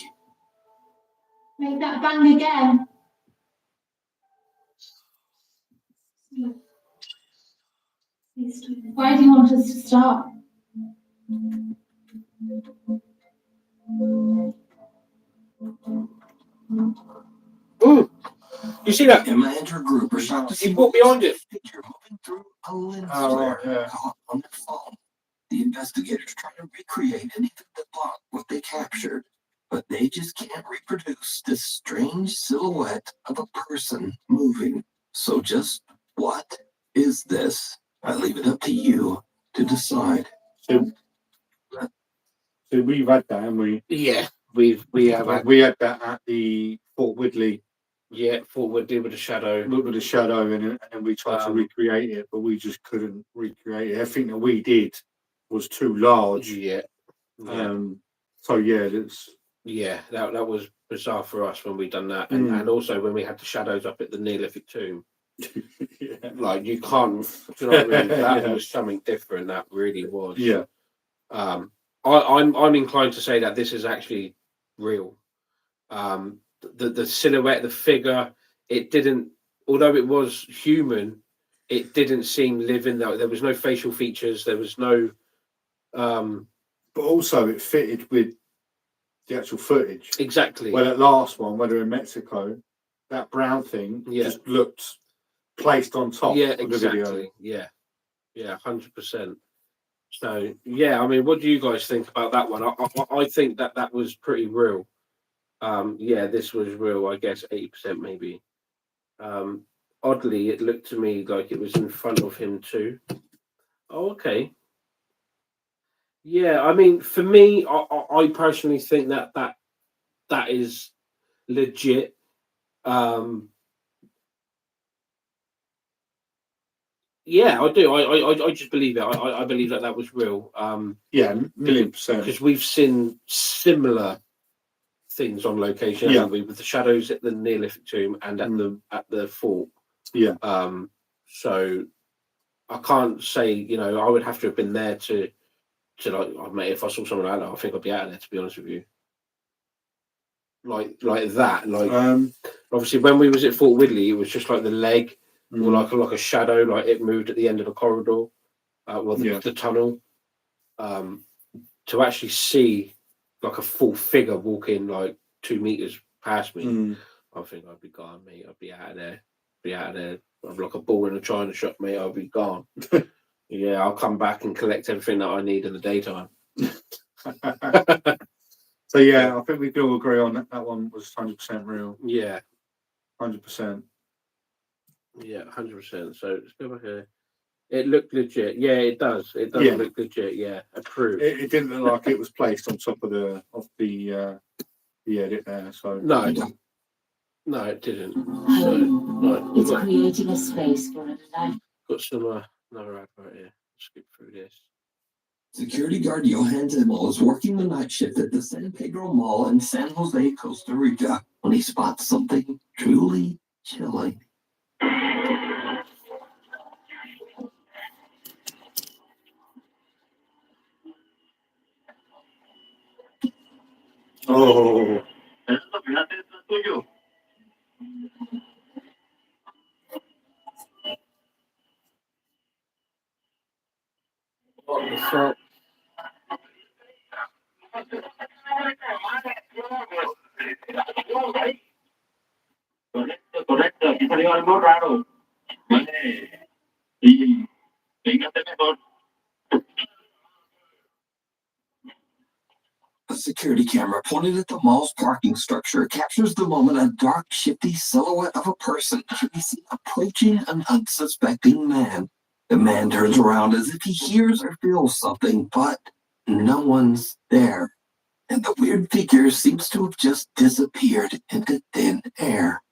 Make that bang again. Where do you want us to start? Ooh, you see that? Emma and her group are shocked to see walked behind it. Figure moving through a lens flare caught on their phone. The investigators try to recreate anything to block what they captured, but they just can't reproduce this strange silhouette of a person moving. So just what is this? I leave it up to you to decide. So we've had that, and we have had, we had that at the Fort Woodley. Yeah, Fort Woodley with a shadow. With a shadow, and then we tried to recreate it, but we just couldn't recreate it. Everything that we did was too large. Yeah. So yeah, it's that was bizarre for us when we done that, and also when we had the shadows up at the Neolithic tomb. Like you can't, do you know what I mean? That was something different. That really was. Yeah. I'm inclined to say that this is actually real. The silhouette, the figure, it didn't. Although it was human, it didn't seem living. There was no facial features. There was no. But also, it fitted with the actual footage. Exactly. Well, that last one, whether in Mexico, that brown thing just looked placed on top of the video. Yeah, 100%. So, yeah, I mean, what do you guys think about that one? I think that was pretty real. This was real, I guess 80% maybe. Oddly, it looked to me like it was in front of him too. Oh, okay. Yeah, I mean, for me, I personally think that is legit. Yeah, I do. I just believe it. I believe that was real. Yeah, 1,000,000%. Because we've seen similar things on location, haven't we? With the shadows at the Neolithic tomb and at the fort. Yeah. So I can't say, I would have to have been there to like, oh, mate, if I saw someone like that, I think I'd be out of there, to be honest with you. Like that. Like obviously when we was at Fort Woodley, it was just like the leg. Or like a shadow, like it moved at the end of the corridor, the tunnel. To actually see like a full figure walking like 2 meters past me, I think I'd be gone, mate. I'd be out of there. I'm like a ball in a china shop, mate. I'll be gone. Yeah, I'll come back and collect everything that I need in the daytime. So yeah, I think we can all agree on that one was 100% real. Yeah, 100%. Yeah, 100%. So let's go back here. It looked legit. Yeah, it does. It does look legit. Yeah, approved. It didn't look like it was placed on top of the edit there. So no, it didn't. So, it's creating a space for it. Got some another advert here. Skip through this. Security guard Johan Zimmel is working the night shift at the San Pedro Mall in San Jose, Costa Rica, when he spots something truly chilling. oh. What the fuck? Correcto, aquí salió algo raro. Vale. Y véngase mejor. A security camera pointed at the mall's parking structure captures the moment a dark, shifty silhouette of a person can be seen approaching an unsuspecting man. The man turns around as if he hears or feels something, but no one's there. And the weird figure seems to have just disappeared into thin air.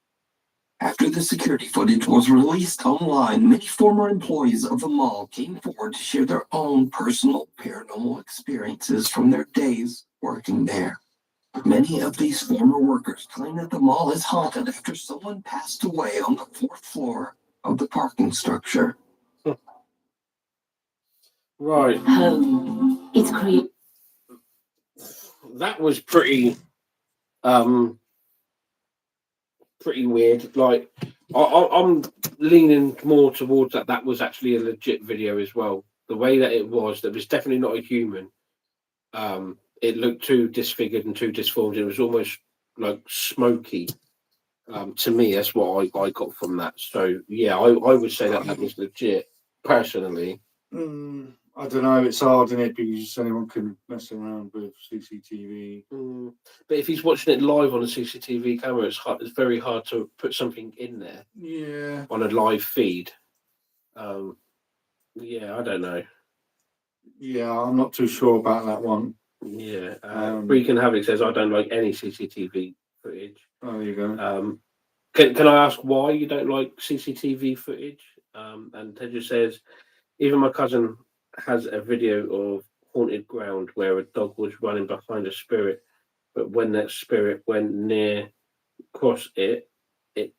After the security footage was released online, many former employees of the mall came forward to share their own personal paranormal experiences from their days working there. Many of these former workers claim that the mall is haunted after someone passed away on the 4th floor of the parking structure. Right. It's creating. That was pretty weird. Like I'm leaning more towards that was actually a legit video as well. The way that it was definitely not a human. It looked too disfigured and too disformed. It was almost like smoky. To me, that's what I got from that. So yeah, I would say that was legit. Personally, I don't know. It's hard, isn't it? Because anyone can mess around with CCTV. But if he's watching it live on a CCTV camera, it's very hard to put something in there. Yeah. On a live feed. Yeah, I don't know. Yeah, I'm not too sure about that one. Yeah. Freaking Havoc says, I don't like any CCTV footage. Oh, there you go. Can I ask why you don't like CCTV footage? And Tedra says, even my cousin has a video of haunted ground where a dog was running behind a spirit, but when that spirit went near across it, it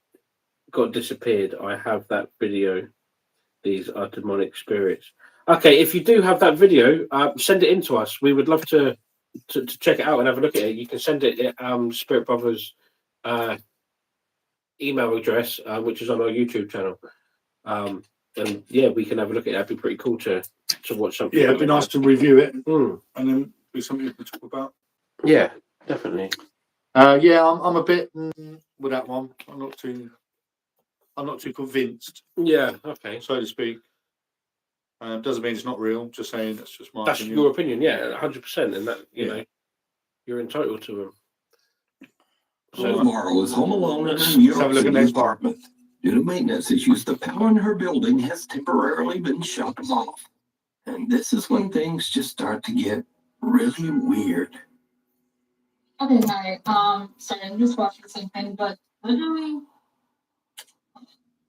got disappeared. I have that video. These are demonic spirits. Okay, if you do have that video, send it in to us. We would love to check it out and have a look at it. You can send it at Spirit Brothers email address, which is on our YouTube channel. And yeah, we can have a look at it. That'd be pretty cool to watch something. Yeah, it'd be nice to review it and then do something we can talk about. Yeah, definitely. Yeah, I'm a bit with that one. I'm not too convinced. Yeah, okay. So to speak. Doesn't mean it's not real. Just saying that's just my That's opinion. your opinion, yeah, 100%, and that you know, you're entitled to them. So Laurel is home alone in her New York City apartment. Due to maintenance issues, the power in her building has temporarily been shut off. And this is when things just start to get really weird. Okay, hi. Sorry, I'm just watching something, but literally,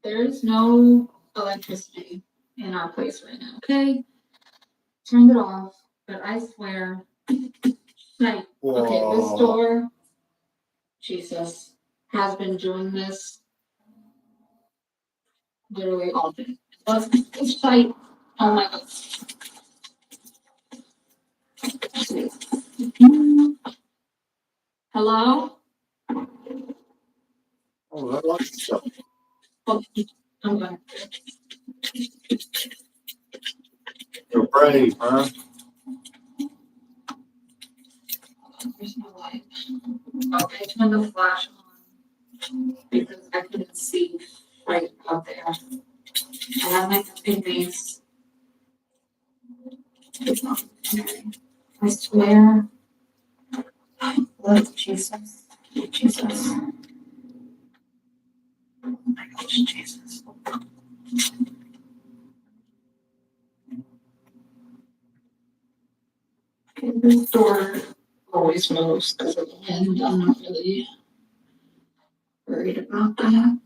there's no electricity in our place right now. Okay, turned it off, but I swear, like, okay, this door, Jesus, has been doing this literally all day. But it's like, oh my God. Hello? Oh, that likes stuff. Oh, I'm going. You're brave, huh? There's no light. Okay, turn the flash on because I couldn't see right out there. I have my cooking base. It's not. I swear. Lord Jesus. Jesus. Oh my gosh, Jesus. Okay, this door always moves because of the wind. I'm not really worried about that.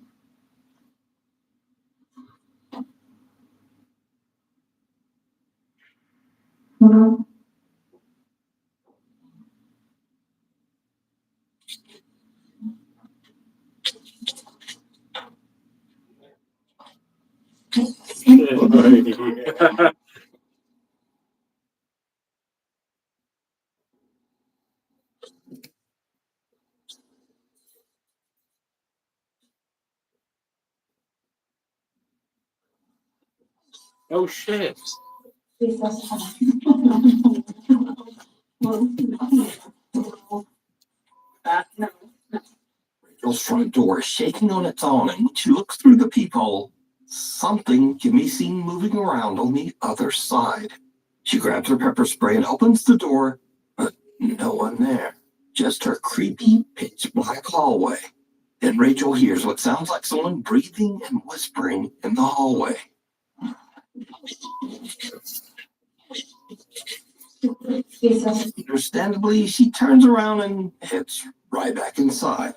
No. Oh shit! Rachel's front door is shaking on its own, and when she looks through the peephole, something can be seen moving around on the other side. She grabs her pepper spray and opens the door, but no one there. Just her creepy, pitch-black hallway. Then Rachel hears what sounds like someone breathing and whispering in the hallway. Understandably, she turns around and heads right back inside.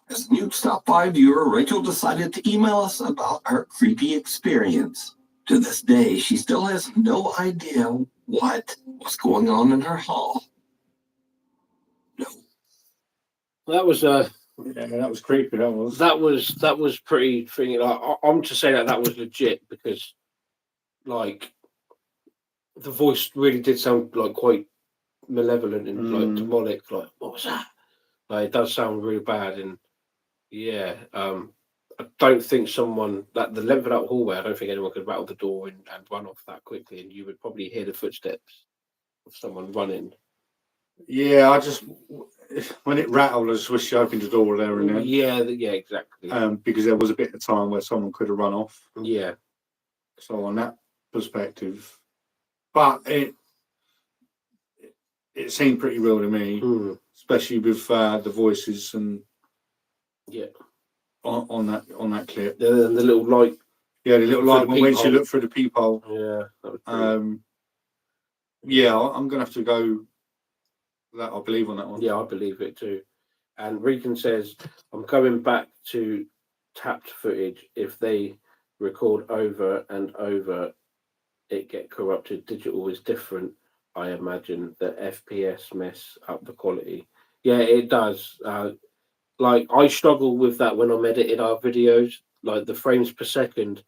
As a new Stop By viewer, Rachel decided to email us about her creepy experience. To this day, she still has no idea what was going on in her hall. No. That was yeah, that was creepy. That was pretty thing. Like, I'm to say that was legit because, like, the voice really did sound like quite malevolent and like demonic. Like, what was that? Like, it does sound really bad, and yeah, I don't think someone that the length of that hallway. I don't think anyone could rattle the door and run off that quickly, and you would probably hear the footsteps of someone running. Yeah, when it rattled, I just wish she opened the door there and then. Yeah, exactly. Because there was a bit of time where someone could have run off. Yeah. So on that perspective, but it seemed pretty real to me, especially with the voices and on that clip. The little light. Yeah, the little light when she looked through the peephole. Yeah. That was yeah, I'm gonna have to go That I believe on that one. Yeah, I believe it too. And Regan says, I'm going back to tapped footage. If they record over and over, it get corrupted. Digital is different. I imagine the FPS mess up the quality. Yeah, it does. Like I struggle with that when I'm editing our videos. Like the frames per second,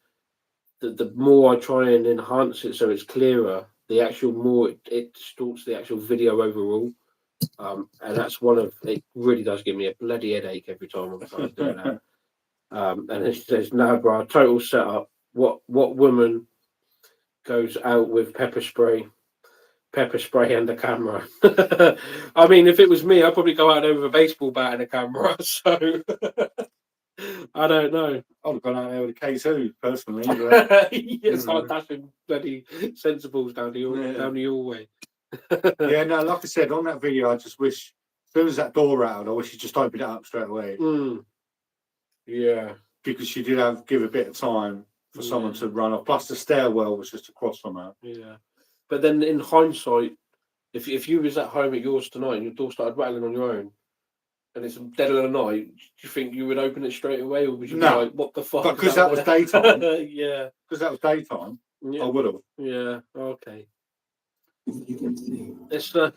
the more I try and enhance it so it's clearer, the actual more it distorts the actual video overall. And that's one of it. Really does give me a bloody headache every time I'm trying to do that. And it says, "No, bro, total setup. What woman goes out with pepper spray and a camera?" I mean, if it was me, I'd probably go out there with a baseball bat and a camera. So I don't know. I'd have gone out there with a K2 personally. But, yes, I'm dashing bloody sensibles down your way. Yeah, no, like I said on that video, I just wish as soon as that door rattled, I wish you just opened it up straight away. Yeah, because she did give a bit of time for someone to run off. Plus, the stairwell was just across from her. Yeah, but then in hindsight, if you was at home at yours tonight and your door started rattling on your own, and it's dead of the night, do you think you would open it straight away, or would you be like, "What the fuck?" Because that was daytime. Yeah, because that was daytime. Yeah. I would have. Yeah. Okay. It's the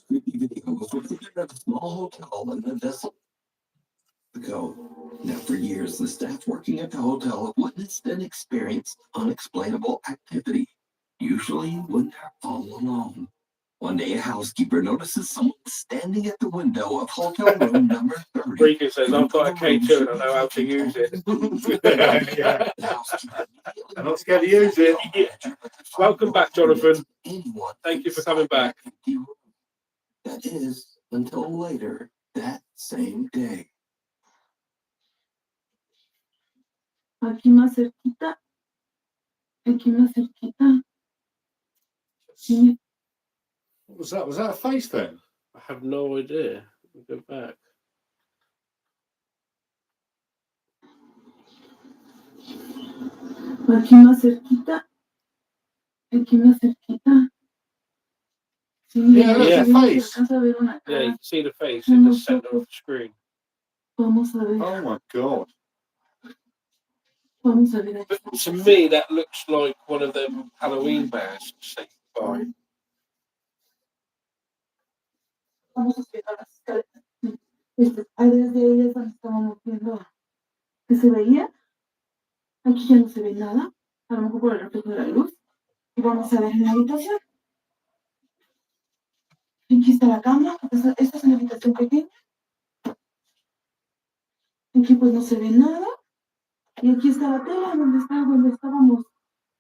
video was recorded at a small hotel in a vessel ago. Now, for years, the staff working at the hotel have witnessed and experienced unexplainable activity, usually when they're all alone. One day, a housekeeper notices someone standing at the window of hotel room number 30. Regan says, "I've got a K2 and I know how to use it." Yeah. I'm not scared to use it. Yeah. Welcome back, Jonathan. Thank you for coming back. That is, until later that same day. Aquí más cerquita. Aquí más cerquita. Sí. Was that a face then? I have no idea. Go back. Aquí más cerquita. Aquí más cerquita. Yeah, that's a face. Yeah, you can see the face in the center of the screen. Vamos a ver. Oh my god. Vamos a ver. But to me, that looks like one of them Halloween masks. Say goodbye. Vamos a esperar las escaleras. Ahí desde ellas donde estábamos viendo que se veía. Aquí ya no se ve nada. A lo mejor por el reflejo de la luz. Y vamos a ver en la habitación. Aquí está la cama. Esta es una habitación pequeña. Aquí pues no se ve nada. Y aquí está la tela donde estábamos.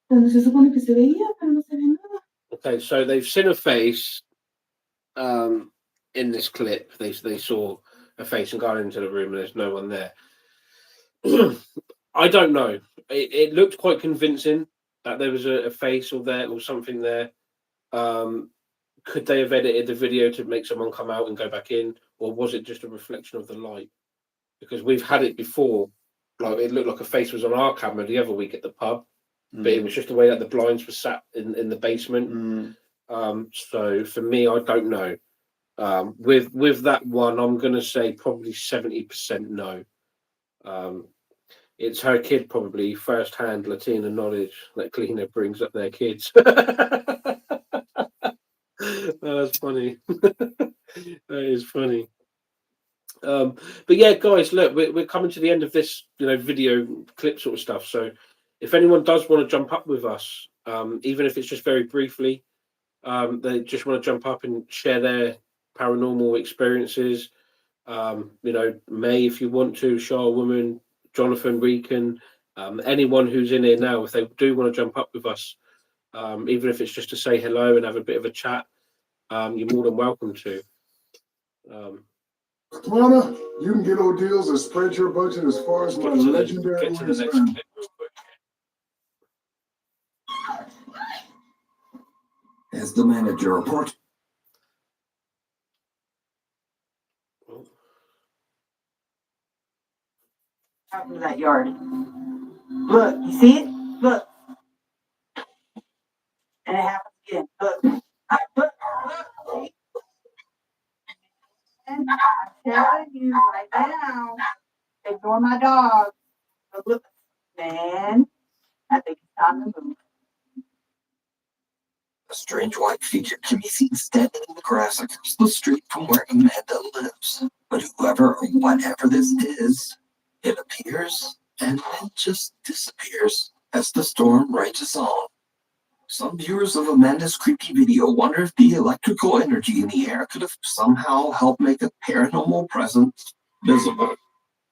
Donde se supone que se veía, pero no se ve nada. Okay, so they've seen a face in this clip. They saw a face and gone into the room and there's no one there. I don't know. It looked quite convincing that there was a face or something there. Could they have edited the video to make someone come out and go back in, or was it just a reflection of the light? Because we've had it before. Like it looked like a face was on our camera the other week at the pub, but it was just the way that the blinds were sat in the basement. So for me, I don't know. With that one, I'm gonna say probably 70% no. It's her kid, probably first-hand Latina knowledge that Cleaner brings up their kids. That's funny. That is funny. But yeah, guys, look, we're coming to the end of this, video clip sort of stuff. So if anyone does want to jump up with us, even if it's just very briefly, they just want to jump up and share their paranormal experiences. May, if you want to, Shah Woman, Jonathan, Regan, anyone who's in here now, if they do want to jump up with us, even if it's just to say hello and have a bit of a chat, you're more than welcome to. Mama, you can get O'Deal's and spread your budget as far as my legendary Get to the next wingspan. clip real quick. As the manager reports. Out into that yard. Look, you see it? Look. And it happens again. Look. Look. And I'm telling you right now, ignore my dog. But look, man, I think it's time to move. A strange white figure can be seen standing in the grass across the street from where Amanda lives. But whoever or whatever this is, it appears and then just disappears as the storm rages on. Some viewers of Amanda's creepy video wonder if the electrical energy in the air could have somehow helped make a paranormal presence visible.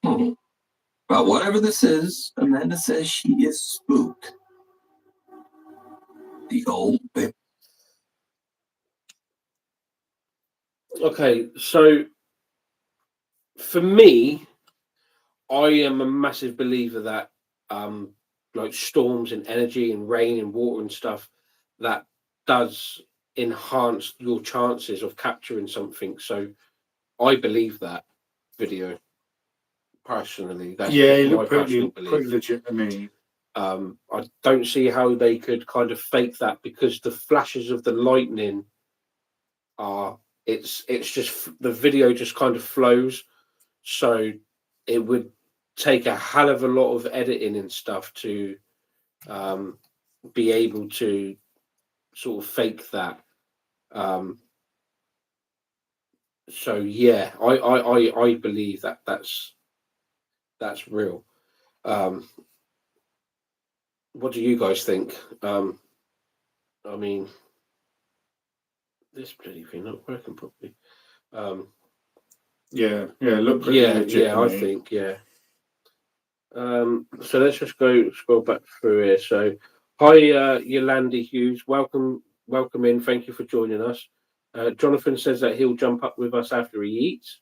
But whatever this is, Amanda says she is spooked. The old bitch. Okay, so for me, I am a massive believer that like storms and energy and rain and water and stuff, that does enhance your chances of capturing something. So I believe that video personally. That's Yeah, just it my looked personal pretty belief. legit to me. I don't see how they could kind of fake that, because the flashes of the lightning are it's just the video just kind of flows. So it would take a hell of a lot of editing and stuff to be able to sort of fake that. So yeah, I believe that that's real. What do you guys think? I mean, this bloody thing not working properly. Yeah, look pretty legit to I me. think, yeah. So let's just go scroll back through here. So, hi, Yolandi Hughes. Welcome in. Thank you for joining us. Jonathan says that he'll jump up with us after he eats.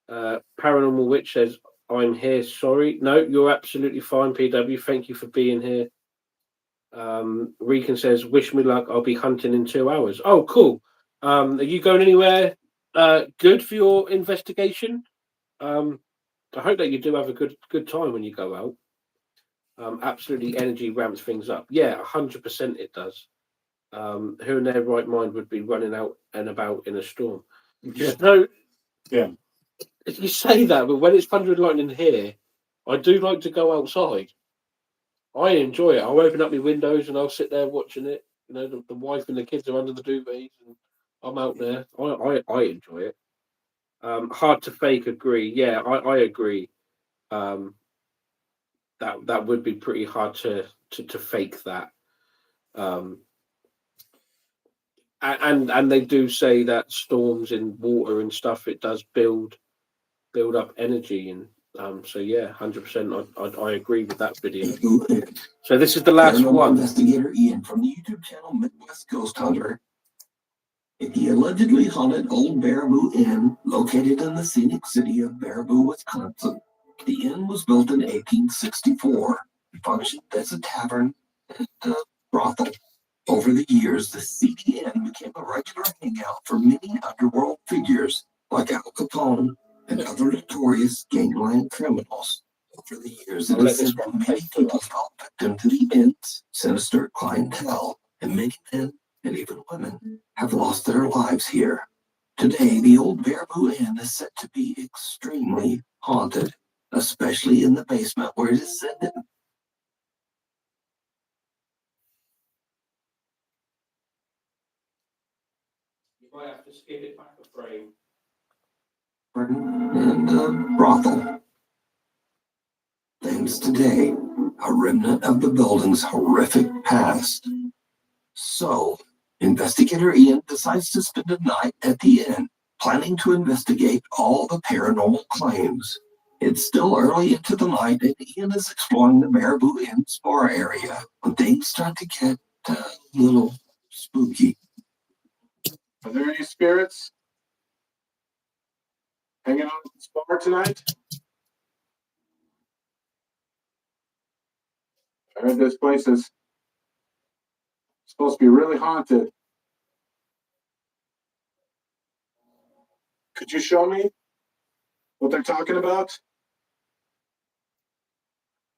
Paranormal Witch says, I'm here. Sorry. No, you're absolutely fine, PW. Thank you for being here. Regan says, wish me luck. I'll be hunting in 2 hours. Oh, cool. Are you going anywhere good for your investigation? I hope that you do have a good time when you go out. Absolutely, energy ramps things up. Yeah, 100% it does. Who in their right mind would be running out and about in a storm? Yeah. So, Yeah. you say that, but when it's thunder and lightning here, I do like to go outside. I enjoy it. I'll open up my windows and I'll sit there watching it. You know, the wife and the kids are under the duvets, and I'm out there. I enjoy it. Hard to fake. Agree. Yeah, I agree. That would be pretty hard to fake that. And they do say that storms in water and stuff, it does build up energy, and so yeah, 100%. I agree with that video. So this is the last Paranormal one. Investigator Ian from the YouTube channel Midwest Ghost Hunter. In the allegedly haunted Old Baraboo Inn, located in the scenic city of Baraboo, Wisconsin, the inn was built in 1864 and functioned as a tavern and a brothel. Over the years, the seedy inn became a regular hangout for many underworld figures like Al Capone and other notorious gangland criminals. Over the years, it is said that many people fell victim to the inn's sinister clientele, and many men and even women have lost their lives here. Today, the old Baraboo Inn is said to be extremely haunted, especially in the basement, where it is said that You might have to skip it back a frame. and brothel. Things today, a remnant of the building's horrific past. So, investigator Ian decides to spend a night at the inn, planning to investigate all the paranormal claims. It's still early into the night, and Ian is exploring the Baraboo Inn's bar area when things start to get a little spooky. Are there any spirits hanging out at this bar tonight? I heard this place is supposed to be really haunted. Could you show me what they're talking about?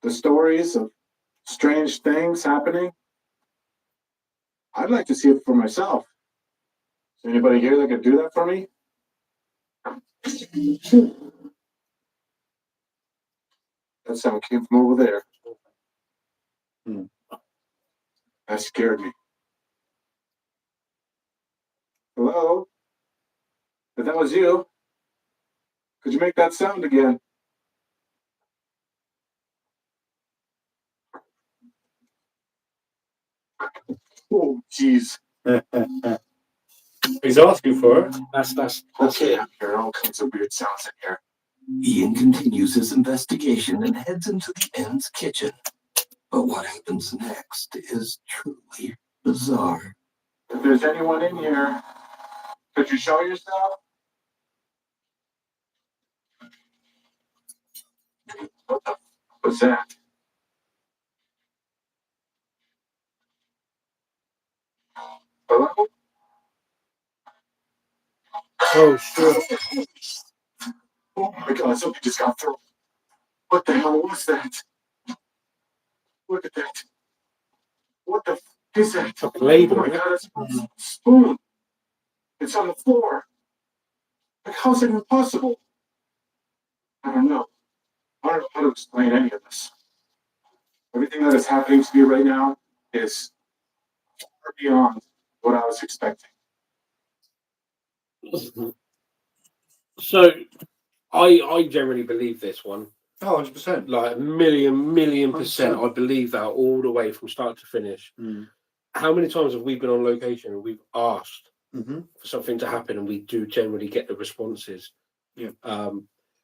The stories of strange things happening? I'd like to see it for myself. Is there anybody here that could do that for me? That sound came from over there. Hmm. That scared me. Hello? If that was you, could you make that sound again? Oh, jeez. He's asking for it. That's Okay, it. I'm hearing all kinds of weird sounds in here. Ian continues his investigation and heads into the end's kitchen. But what happens next is truly bizarre. If there's anyone in here, could you show yourself? What the was that? Hello? Oh, sure. Oh my god, something just got through. What the hell was that? Look at that. What the f is that? Like a ladle, Oh my isn't it? god, it's a spoon. It's on the floor. Like, how's it even possible? I don't know. I don't know how to explain any of this. Everything that is happening to me right now is far beyond what I was expecting. So I generally believe this one. Oh, 100%. Like a million percent. 100%. I believe that all the way from start to finish. Mm. How many times have we been on location and we've asked Mm-hmm. for something to happen and we do generally get the responses? Yeah.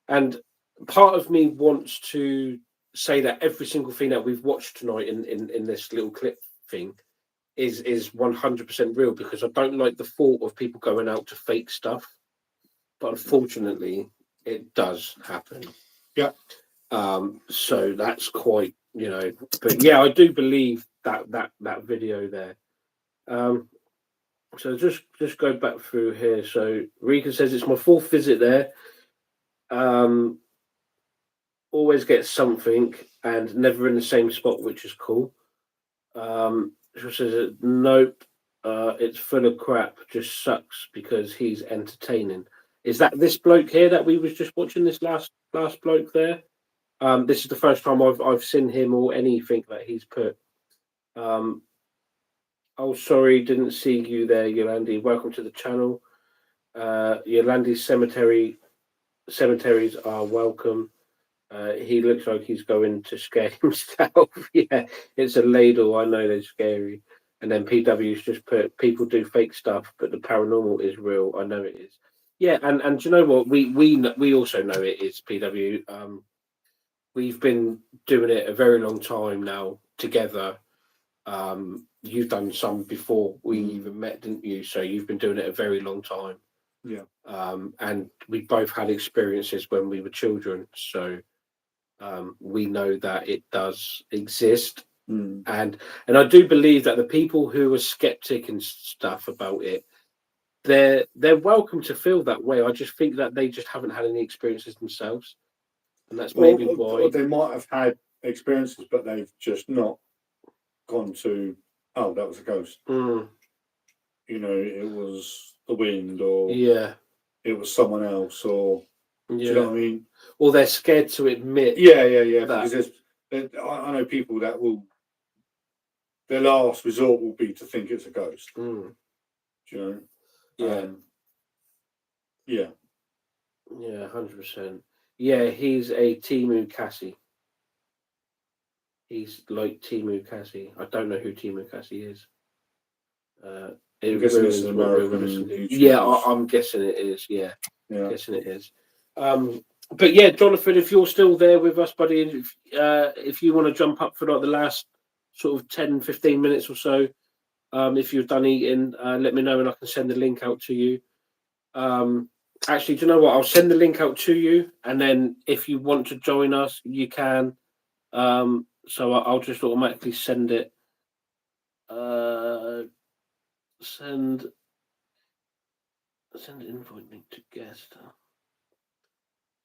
And part of me wants to say that every single thing that we've watched tonight in this little clip thing is 100% real, because I don't like the thought of people going out to fake stuff. But unfortunately, it does happen. Yeah. So that's quite, but yeah, I do believe that video there. So just go back through here. So Rika says it's my fourth visit there. Always get something and never in the same spot, which is cool. She says nope, it's full of crap. Just sucks because he's entertaining. Is that this bloke here that we was just watching? This last bloke there. This is the first time I've seen him or anything that he's put. Oh, sorry, didn't see you there, Yolandi. Welcome to the channel. Yolandi's cemeteries are welcome. He looks like he's going to scare himself. Yeah, it's a ladle. I know they're scary. And then PW's just put, people do fake stuff, but the paranormal is real. I know it is. Yeah, and do you know what? We also know it is, PW. We've been doing it a very long time now together. You've done some before we even met, didn't you? So you've been doing it a very long time. Yeah. And we both had experiences when we were children, so we know that it does exist. And I do believe that the people who are skeptic and stuff about it, they're welcome to feel that way. I just think that they just haven't had any experiences themselves, and that's maybe why. Or they might have had experiences, but they've just not gone to, oh, that was a ghost. It was the wind, or it was someone else, or do you know what I mean? Or they're scared to admit. Yeah. That. Because I know people that will, their last resort will be to think it's a ghost. Do you know? Yeah. 100%. Yeah, he's a Timu Cassie. He's like Timu Cassie. I don't know who Timu Cassie is. I'm guessing it's an American YouTuber. Yeah, I'm guessing it is. Yeah. Guessing it is. But yeah, Jonathan, if you're still there with us, buddy, if you want to jump up for like the last sort of 10-15 minutes or so, if you've done eating, let me know and I can send the link out to you. Actually, do you know what? I'll send the link out to you, and then if you want to join us, you can. So I'll just automatically send it. Send invite link to guest.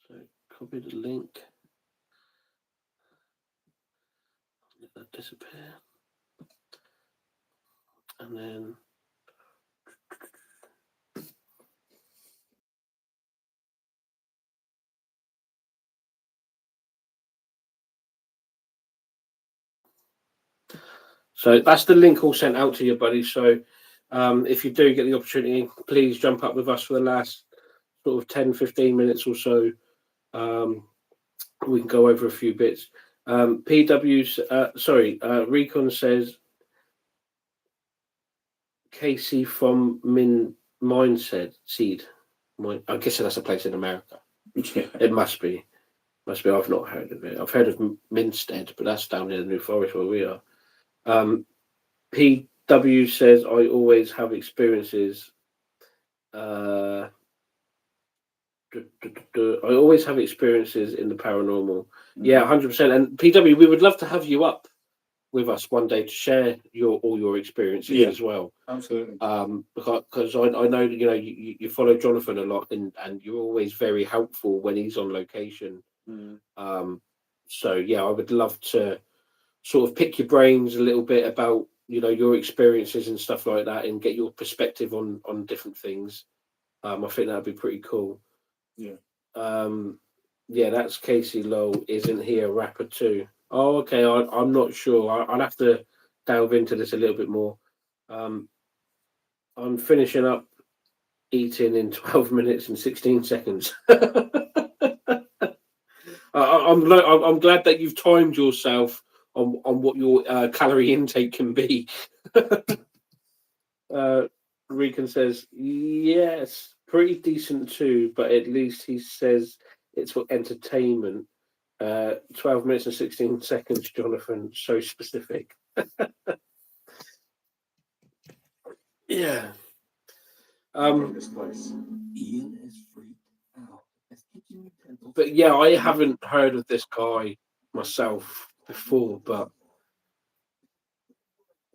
So copy the link. Let that disappear. And then So that's the link all sent out to you, buddy. So if you do get the opportunity, please jump up with us for the last sort of 10, 15 minutes or so. We can go over a few bits. Recon says, Casey from Mindset Seed. I'm guessing that's a place in America. Yeah. It must be. I've not heard of it. I've heard of Minstead, but that's down in the New Forest where we are. PW says, I always have experiences. I always have experiences in the paranormal. Yeah, 100%. And PW, we would love to have you up with us one day to share all your experiences as well. Absolutely. Because I know that you follow Jonathan a lot, and you're always very helpful when he's on location. So yeah, I would love to sort of pick your brains a little bit about your experiences and stuff like that, and get your perspective on different things. I think that'd be pretty cool. Yeah. Yeah, that's Casey Lowell. Isn't he a rapper too? Oh, okay. I'm not sure. I'll have to delve into this a little bit more. I'm finishing up eating in 12 minutes and 16 seconds. I'm glad that you've timed yourself on what your calorie intake can be. Recon says, yes, pretty decent too, but at least he says it's for entertainment. 12 minutes and 16 seconds, Jonathan. So specific. Yeah. This place. Ian is freaked out. But yeah, I haven't heard of this guy myself before, but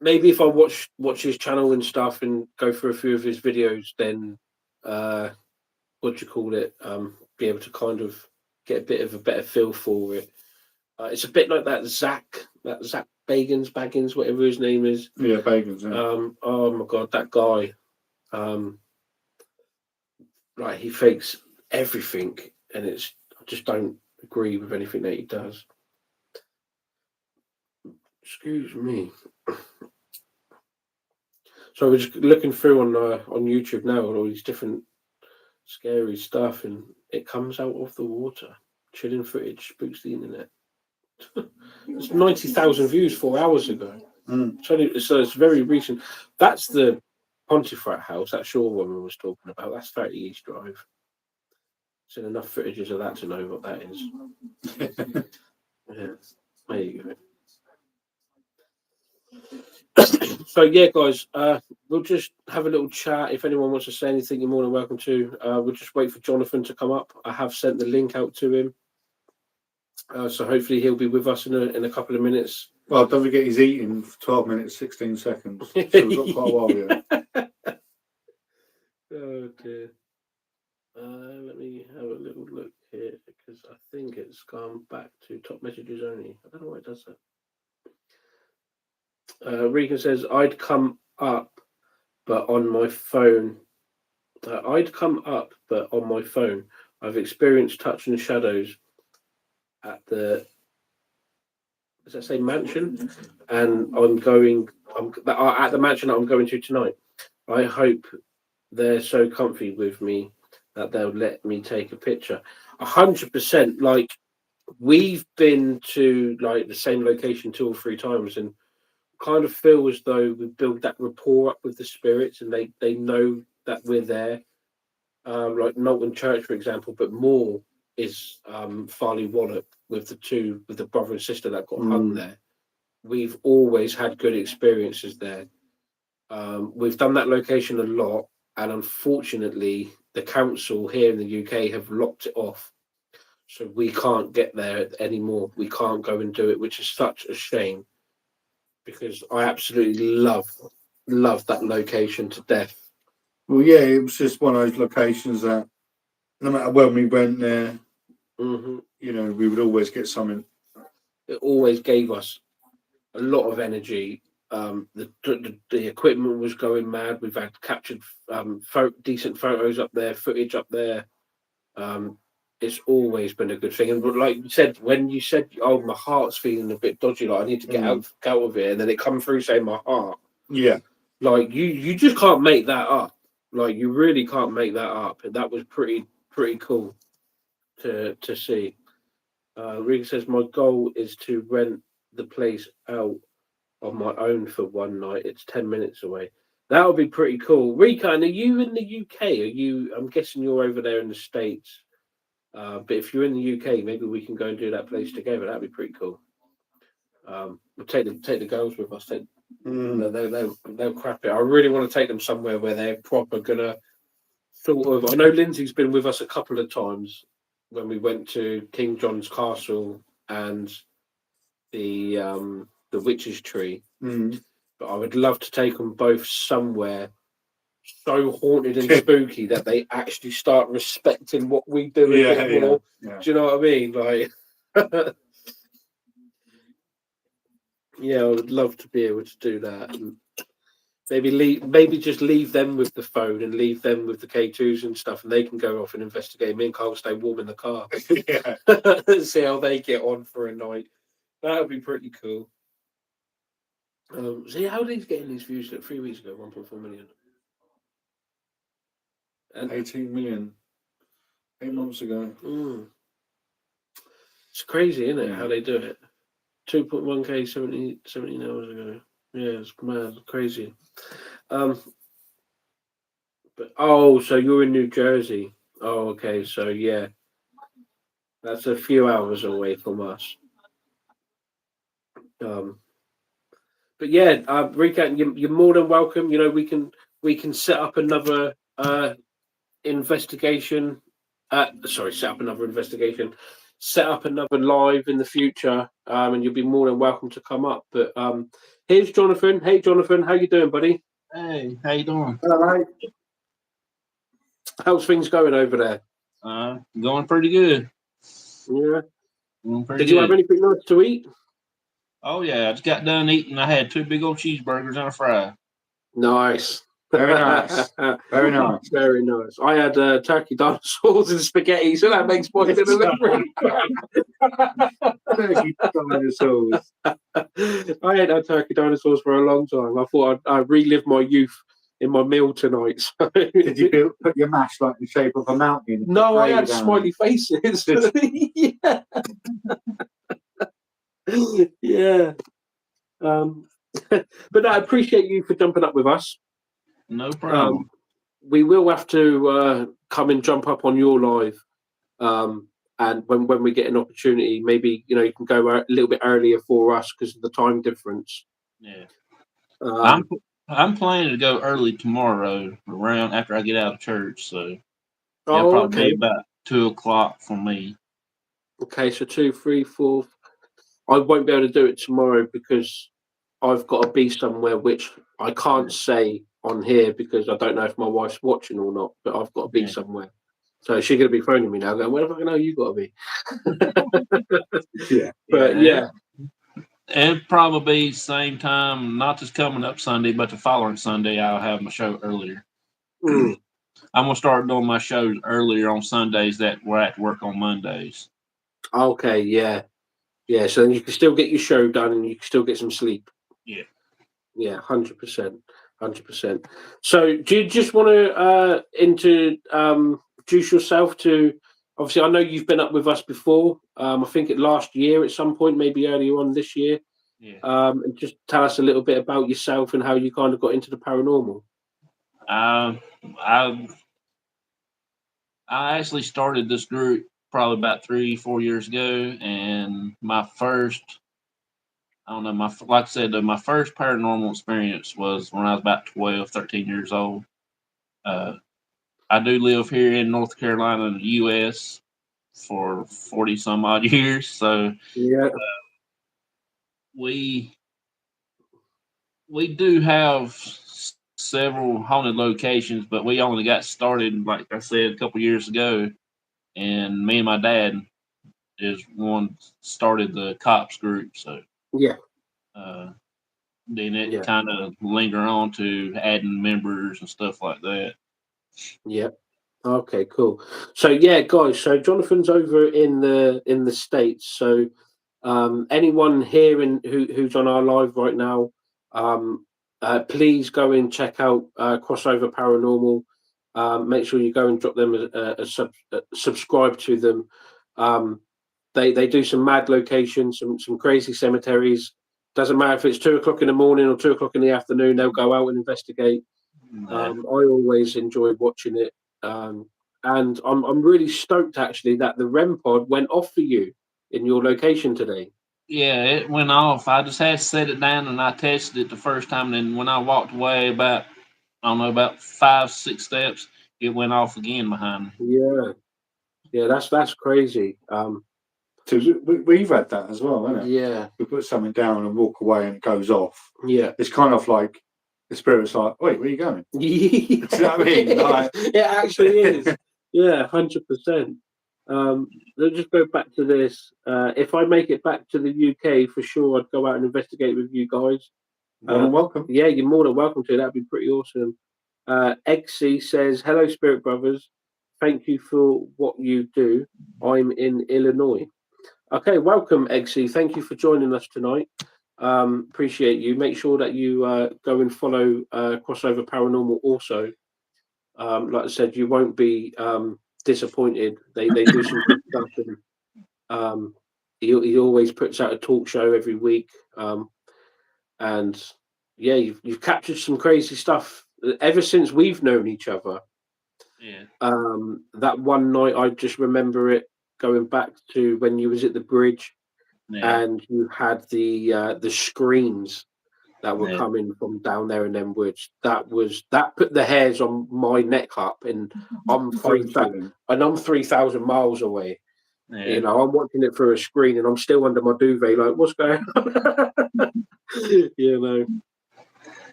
maybe if I watch his channel and stuff and go through a few of his videos, then be able to kind of get a bit of a better feel for it. It's a bit like that Zach Baggins, whatever his name is. Yeah, Baggins. Yeah. Oh my god, that guy. Like he fakes everything, and I just don't agree with anything that he does. Excuse me. So we're just looking through on YouTube now and all these different scary stuff, and it comes out of the water. Chilling footage spooks the internet. It's 90,000 views 4 hours ago. So it's very recent. That's the Pontefract house that Shaw woman was talking about. That's 30 East Drive. Seen enough footages of that to know what that is. Yeah, there you go. So yeah, guys, we'll just have a little chat. If anyone wants to say anything, you're more than welcome to. We'll just wait for Jonathan to come up. I have sent the link out to him, so hopefully he'll be with us in a couple of minutes. Well, don't forget he's eating for 12 minutes 16 seconds. So we've got quite a while here. Oh dear. Let me have a little look here because I think it's gone back to top messages only. I don't know why it does that. Regan says, I'd come up, but on my phone. I've experienced touch and shadows at the, does that say mansion? And at the mansion that I'm going to tonight. I hope they're so comfy with me that they'll let me take a picture. 100%. Like, we've been to like the same location 2 or 3 times, and kind of feel as though we build that rapport up with the spirits, and they know that we're there. Like Knowlton Church, for example, but more is Farley Wallop with the brother and sister that got hung there. We've always had good experiences there. We've done that location a lot, and unfortunately, the council here in the UK have locked it off, so we can't get there anymore. We can't go and do it, which is such a shame, because I absolutely love that location to death. Well, yeah, it was just one of those locations that no matter when we went there, we would always get something. It always gave us a lot of energy. The equipment was going mad. We've had captured decent photos up there, footage up there. it's always been a good thing. And like you said, when you said, "Oh, my heart's feeling a bit dodgy, like I need to get out of it," and then it come through saying my heart, like you just can't make that up. Like you really can't make that up. And that was pretty cool to see. Regan says my goal is to rent the place out on my own for one night. It's 10 minutes away. That would be pretty cool. Rika, and are you in the UK? I'm guessing you're over there in the States. But if you're in the UK, maybe we can go and do that place together. That'd be pretty cool. We'll take the girls with us. They'll crap it. I really want to take them somewhere where they're proper gonna sort of. I know Lindsay's been with us a couple of times when we went to King John's Castle and the Witch's Tree. But I would love to take them both somewhere so haunted and spooky that they actually start respecting what we do a bit more. Do you know what I mean? Like, yeah, I would love to be able to do that. And maybe just leave them with the phone and leave them with the K2s and stuff, and they can go off and investigate. Me and Carl stay warm in the car. See how they get on for a night. That would be pretty cool. See how he's getting these views 3 weeks ago, 1.4 million. And 18 million 8 months ago. It's crazy, isn't it, how they do it? 2.1k 17 hours ago. Yeah, it's mad, crazy. But so you're in New Jersey. Oh, okay, so yeah. That's a few hours away from us. But yeah, Rika, you're more than welcome. You know, we can set up another investigation. Set up another live in the future, and you'll be more than welcome to come up. But here's Jonathan. Hey, Jonathan, how you doing, buddy? Hey, how you doing? Hello, mate. How's things going over there? Going pretty good. Yeah. Did you have anything nice to eat? Oh yeah, I just got done eating. I had 2 big old cheeseburgers and a fry. Nice. Very nice. Very nice. Very nice. I had turkey dinosaurs and spaghetti, so that makes my dinner different. Turkey dinosaurs. I ain't had turkey dinosaurs for a long time. I thought I'd relive my youth in my meal tonight. So. Did you put your mash like the shape of a mountain? No, I had smiley faces. Yeah. Yeah. But I appreciate you for jumping up with us. No problem. We will have to come and jump up on your live, and when we get an opportunity, maybe you can go a little bit earlier for us because of the time difference. Yeah. I'm planning to go early tomorrow, around after I get out of church. So it'll probably be about 2:00 for me. Okay, so 2, 3, 4. I won't be able to do it tomorrow because I've got to be somewhere, which I can't say on here because I don't know if my wife's watching or not. But I've got to be somewhere. So she's going to be phoning me now, going, "Where the fuck know you got to be?" Yeah. But yeah. It'll probably be same time, not just coming up Sunday, but the following Sunday I'll have my show earlier. I'm gonna start doing my shows earlier on Sundays that we're at work on Mondays. Okay, yeah. So then you can still get your show done and you can still get some sleep. Yeah. 100%. So do you just want to introduce yourself to? Obviously, I know you've been up with us before. I think last year at some point, maybe earlier on this year. Yeah. And just tell us a little bit about yourself and how you kind of got into the paranormal. I actually started this group probably about 3-4 years ago, and my first, like I said, my first paranormal experience was when I was about 12, 13 years old. I do live here in North Carolina in the U.S. for 40 some odd years, so yeah, we do have several haunted locations, but we only got started, like I said, a couple years ago, and me and my dad is one started the cops group, so then it kind of linger on to adding members and stuff like that. Yeah. Okay, cool. So yeah, guys. So Jonathan's over in the States. So anyone here who's on our live right now, please go and check out Crossover Paranormal. Make sure you go and drop them subscribe to them. They do some mad locations, some crazy cemeteries. Doesn't matter if it's 2 o'clock in the morning or 2 o'clock in the afternoon. They'll go out and investigate. Yeah. I always enjoy watching it, and I'm really stoked actually that the REM pod went off for you in your location today. Yeah, it went off. I just had to set it down and I tested it the first time. And then when I walked away about, I don't know, about 5, 6 steps, it went off again behind me. Yeah, that's crazy. So we've had that as well, isn't it? Yeah, We put something down and walk away and it goes off. yeah. It's kind of like the spirit's like, wait, where are you going? Yeah. Do you know what I mean? Like, It actually is. Yeah, 100%. Let's just go back to this. If I make it back to the UK, for sure, I'd go out and investigate with you guys. welcome. Yeah, you're more than welcome to. That'd be pretty awesome. Eggsy says, "Hello, Spirit Brothers. Thank you for what you do. I'm in Illinois." Okay, welcome, Eggsy. Thank you for joining us tonight. Appreciate you. Make sure that you go and follow Crossover Paranormal also. Like I said, you won't be disappointed. They do some good stuff. And, he always puts out a talk show every week. And yeah, you've captured some crazy stuff ever since we've known each other. Yeah. That one night, I just remember it going back to when you was at the bridge, Yeah. and you had the screams that were Yeah. coming from down there in them woods. That put the hairs on my neck up, and I'm 3,000 miles away. Yeah. You know, I'm watching it through a screen, and I'm still under my duvet, like, what's going on? You know.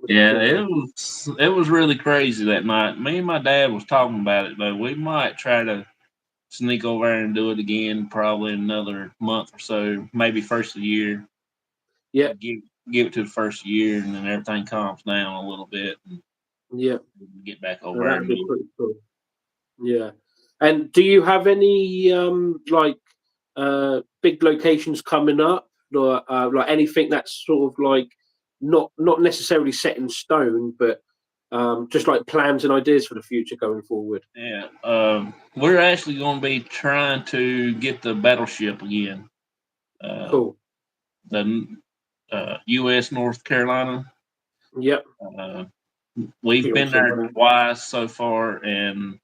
Yeah, it was really crazy that night. Me and my dad was talking about it, but we might try to sneak over there and do it again, probably in another month or so, maybe first of the year. Yeah, Give it to the first year, and then everything calms down a little bit, and yeah. get back So over there. that'd be pretty cool. Yeah. And do you have any big locations coming up, or like anything that's sort of like not necessarily set in stone, but just like plans and ideas for the future going forward? Yeah, we're actually going to be trying to get the battleship again. Cool. The U.S. North Carolina. Yep. We've been there twice so far, and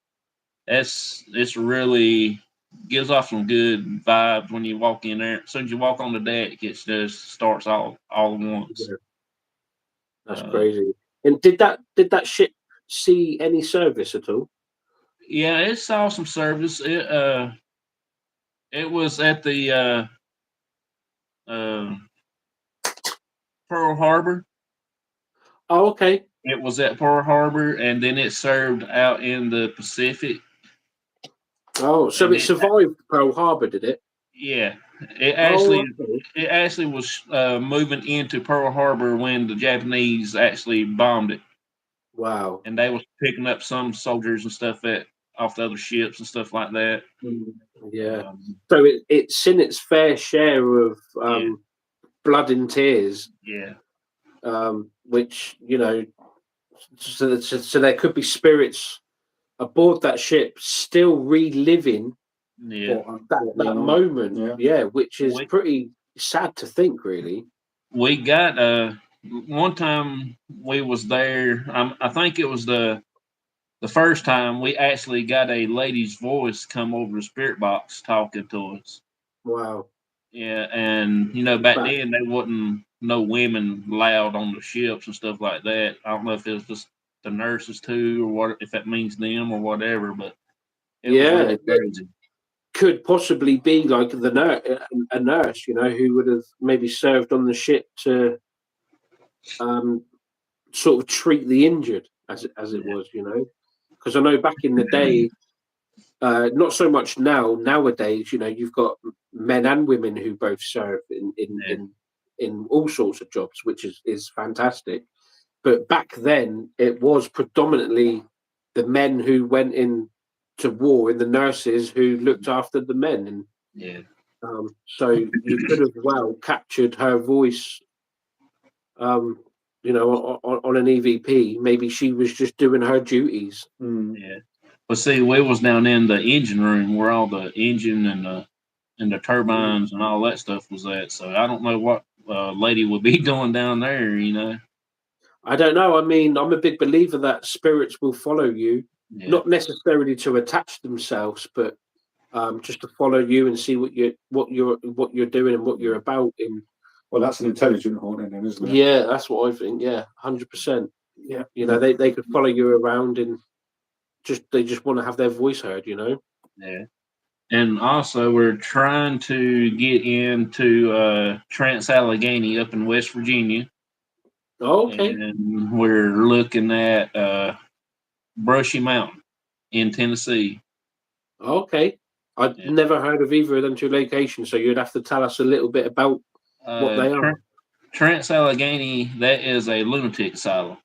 it's really gives off some good vibes when you walk in there. As soon as you walk on the deck, it just starts all at once. Yeah. That's crazy. And did that ship see any service at all? Yeah, it saw some service. It was at the Pearl Harbor. Oh, okay. It was at Pearl Harbor, and then it served out in the Pacific. Oh, so And it survived Pearl Harbor, did it? Yeah, Okay. it actually was moving into Pearl Harbor when the Japanese actually bombed it. Wow. And they was picking up some soldiers and stuff off the other ships and stuff like that. Yeah. So it's seen its fair share of blood and tears. Yeah. Which, you know, so there could be spirits aboard that ship still reliving that moment. Yeah, which is pretty sad to think, really. We got one time we was there. I think it was the first time we actually got a lady's voice come over the spirit box talking to us. Wow. Yeah, and you know back then they wasn't no women loud on the ships and stuff like that. I don't know if it was just the nurses too, or what, if that means them or whatever. But it was really crazy. Could possibly be like a nurse, you know, who would have maybe served on the ship to sort of treat the injured, as it was, you know. Because I know back in the day, not so much now. Nowadays, you know, you've got men and women who both serve in all sorts of jobs, which is fantastic. But back then, it was predominantly the men who went in to war in the nurses who looked after the men, and Yeah. so you could have well captured her voice. You know, on an EVP, maybe she was just doing her duties. Yeah. But see, we was down in the engine room where all the engine and the turbines and all that stuff was at. So I don't know what lady would be doing down there. You know. I don't know. I mean, I'm a big believer that spirits will follow you, Yeah. not necessarily to attach themselves, but just to follow you and see what you're doing and what you're about. Well, that's an intelligent haunting, then, isn't it? Yeah, that's what I think. Yeah, 100%. Yeah. You know, they could follow you around and they just want to have their voice heard. You know. Yeah. And also, we're trying to get into Trans-Allegheny up in West Virginia. Oh, okay. And we're looking at Brushy Mountain in Tennessee. Okay. I've never heard of either of them two locations, so you'd have to tell us a little bit about what they are. Trans-Allegheny, that is a lunatic asylum.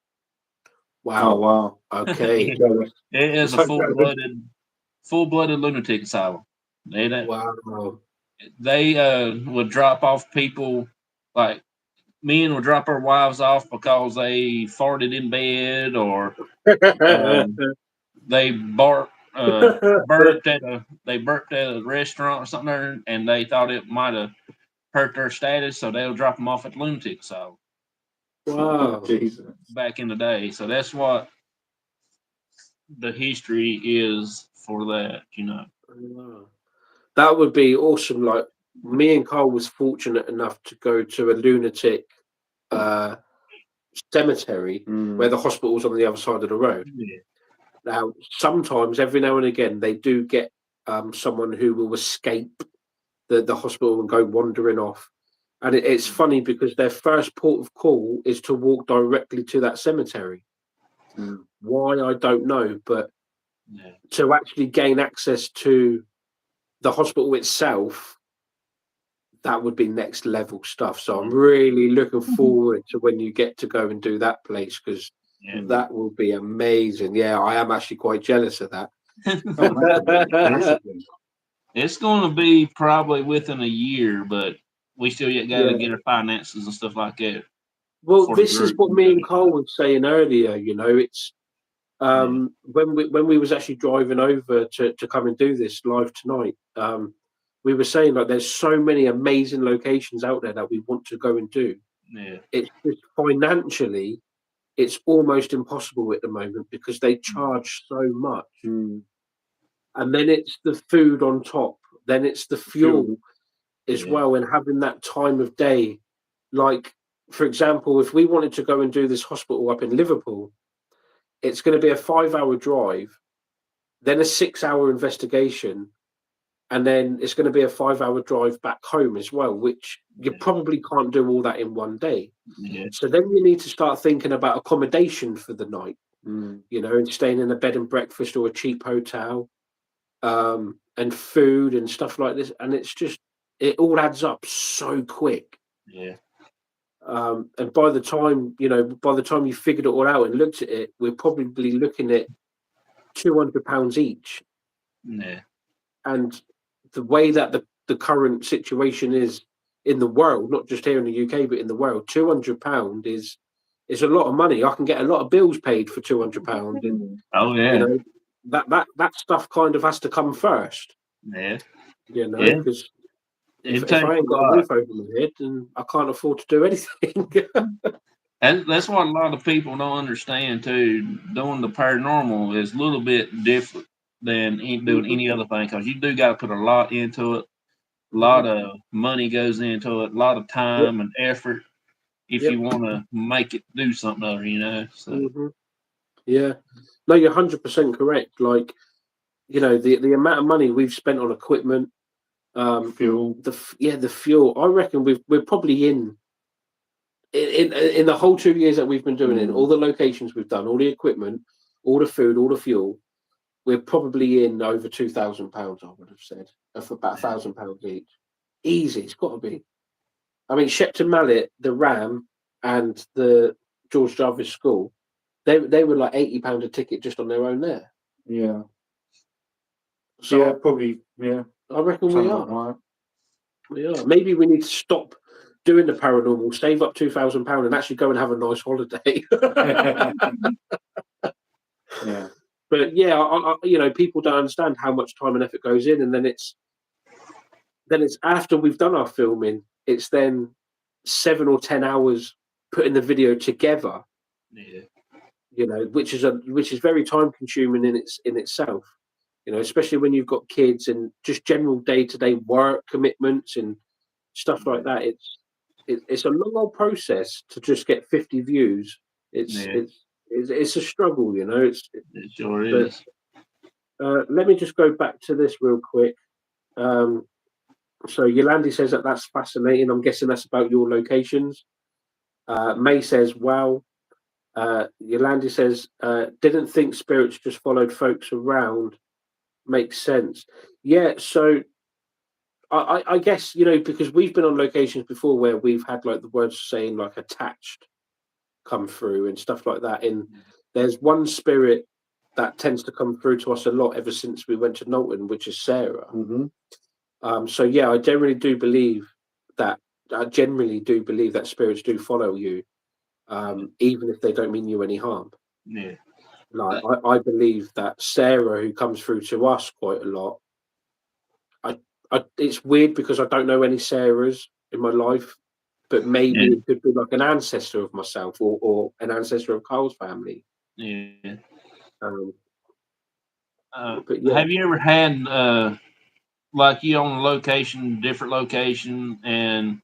Wow. Oh, wow. Okay. It is a full-blooded lunatic asylum. Wow. They would drop off people, like men would drop our wives off because they farted in bed, or they burped at a restaurant or something, and they thought it might have hurt their status, so they'll drop them off at the lunatic asylum. Wow. Jesus. Back in the day, so that's what the history is for that, you know. Wow. That would be awesome. Like, me and Carl was fortunate enough to go to a lunatic cemetery where the hospital's on the other side of the road. Yeah. Now, sometimes, every now and again, they do get someone who will escape the hospital and go wandering off. And it's funny because their first port of call is to walk directly to that cemetery. Why, I don't know, but to actually gain access to the hospital itself, that would be next level stuff. So I'm really looking forward to when you get to go and do that place, because that will be amazing. Yeah, I am actually quite jealous of that. It's going to be probably within a year, but we still got to get our finances and stuff like that. Well, this is what me and Carl were saying earlier. You know, it's when we was actually driving over to come and do this live tonight. We were saying, like, there's so many amazing locations out there that we want to go and do. Yeah. It's just financially, it's almost impossible at the moment because they charge so much. And then it's the food on top. Then it's the fuel as well, and having that time of day. Like, for example, if we wanted to go and do this hospital up in Liverpool, it's going to be a 5-hour drive, then a 6-hour investigation, and then it's going to be a 5-hour drive back home as well, which you probably can't do all that in one day. So then you need to start thinking about accommodation for the night, you know, and staying in a bed and breakfast or a cheap hotel, and food and stuff like this. And it's just, it all adds up so quick. Yeah. And by the time you figured it all out and looked at it, we're probably looking at £200 each. Yeah. And the way that the current situation is in the world, not just here in the UK, but in the world, £200 is a lot of money. I can get a lot of bills paid for £200, and you know, that stuff kind of has to come first. Yeah. You know, because if I ain't got a roof over my head, then I can't afford to do anything. And that's what a lot of people don't understand too. Doing the paranormal is a little bit different than doing any other thing, because you do got to put a lot into it. A lot of money goes into it, a lot of time and effort if you want to make it do something other, you know. So. Yeah, no, you're 100% correct. Like, you know, the amount of money we've spent on equipment, fuel, the fuel. I reckon we're probably in the whole 2 years that we've been doing it, all the locations we've done, all the equipment, all the food, all the fuel. We're probably in over £2,000. I would have said, for about £1,000 each. Easy, it's got to be. I mean, Shepton Mallet, the Ram, and the George Jarvis School, they were like £80 a ticket just on their own there. Yeah. So yeah, probably. Yeah, I reckon we something are. like We are. Maybe we need to stop doing the paranormal, save up £2,000, and actually go and have a nice holiday. that. Yeah. But yeah, people don't understand how much time and effort goes in, and then it's after we've done our filming, it's then 7 or 10 hours putting the video together. Yeah. Which is very time consuming in itself. Especially when you've got kids and just general day-to-day work commitments and stuff like that. It's a long old process to just get 50 views. It's a struggle, It sure but is. let me just go back to this real quick. So Yolandi says that's fascinating. I'm guessing that's about your locations. May says, wow. Yolandi says, didn't think spirits just followed folks around. Makes sense. Yeah, so I guess, because we've been on locations before where we've had like the words saying like attached come through and stuff like that. And there's one spirit that tends to come through to us a lot ever since we went to Knowlton, which is Sarah. Mm-hmm. So yeah, I generally do believe that spirits do follow you, even if they don't mean you any harm. Yeah. Like I believe that Sarah, who comes through to us quite a lot, it's weird because I don't know any Sarahs in my life, but maybe it could be like an ancestor of myself or an ancestor of Carl's family. Yeah. But yeah. Have you ever had like you on a location, different location, and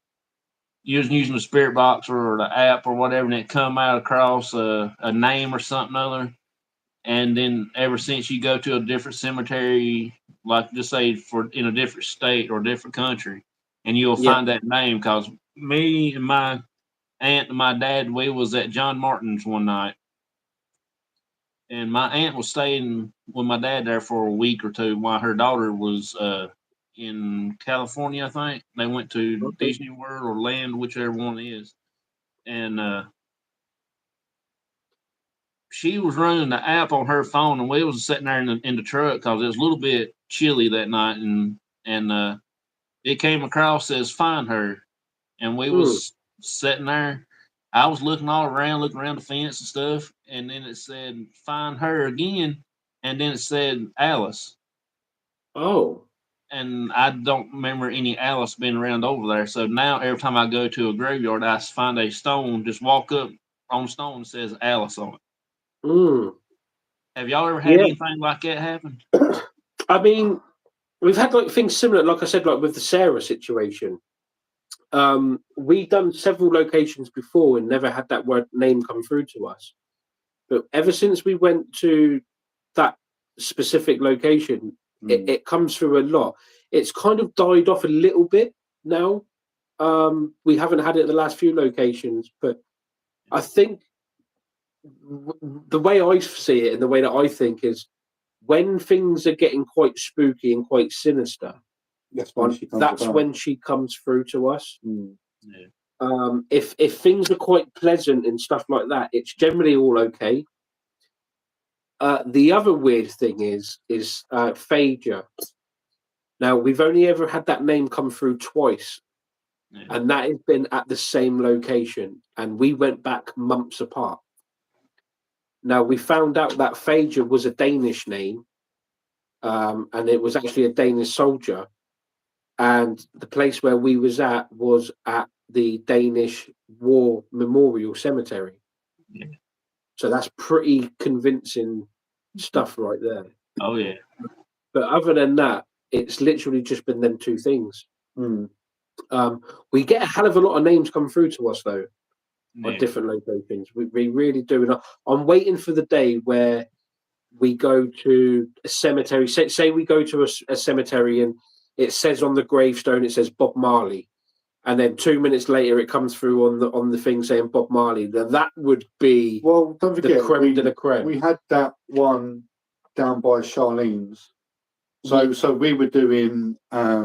you was using the spirit box or the app or whatever, and it come out across a name or something other, and then ever since you go to a different cemetery, like just say in a different state or a different country, and you'll find that name. Because me and my aunt and my dad, we was at John Martin's one night, and my aunt was staying with my dad there for a week or two while her daughter was in California, I think. They went to Disney World or Land, whichever one it is. And she was running the app on her phone, and we was sitting there in the truck because it was a little bit chilly that night, and it came across as find her, and we was sitting there. I was looking all around, looking around the fence and stuff, and then it said find her again, and then it said Alice. Oh. And I don't remember any Alice being around over there. So now every time I go to a graveyard, I find a stone, just walk up on stone and says Alice on it. Have y'all ever had anything like that happen? I mean, we've had like things similar, like I said, like with the Sarah situation. We've done several locations before and never had that word name come through to us. But ever since we went to that specific location, it comes through a lot. It's kind of died off a little bit now. We haven't had it at the last few locations, but I think the way I see it and the way that I think is when things are getting quite spooky and quite sinister, that's when she comes through to us. If things are quite pleasant and stuff like that, it's generally all okay. The other weird thing is Phaedra. Now, we've only ever had that name come through twice, and that has been at the same location, and we went back months apart. Now, we found out that Phaedra was a Danish name, and it was actually a Danish soldier, and the place where we was at the Danish War Memorial Cemetery. So that's pretty convincing stuff right there. Oh, yeah. But other than that, it's literally just been them two things. We get a hell of a lot of names come through to us, though, on different locations. We really do. And I'm waiting for the day where we go to a cemetery. Say we go to a cemetery and it says on the gravestone, it says Bob Marley. And then 2 minutes later, it comes through on the thing saying Bob Marley. Then that would be don't forget, the creme de la creme. We had that one down by Charlene's. So we were doing what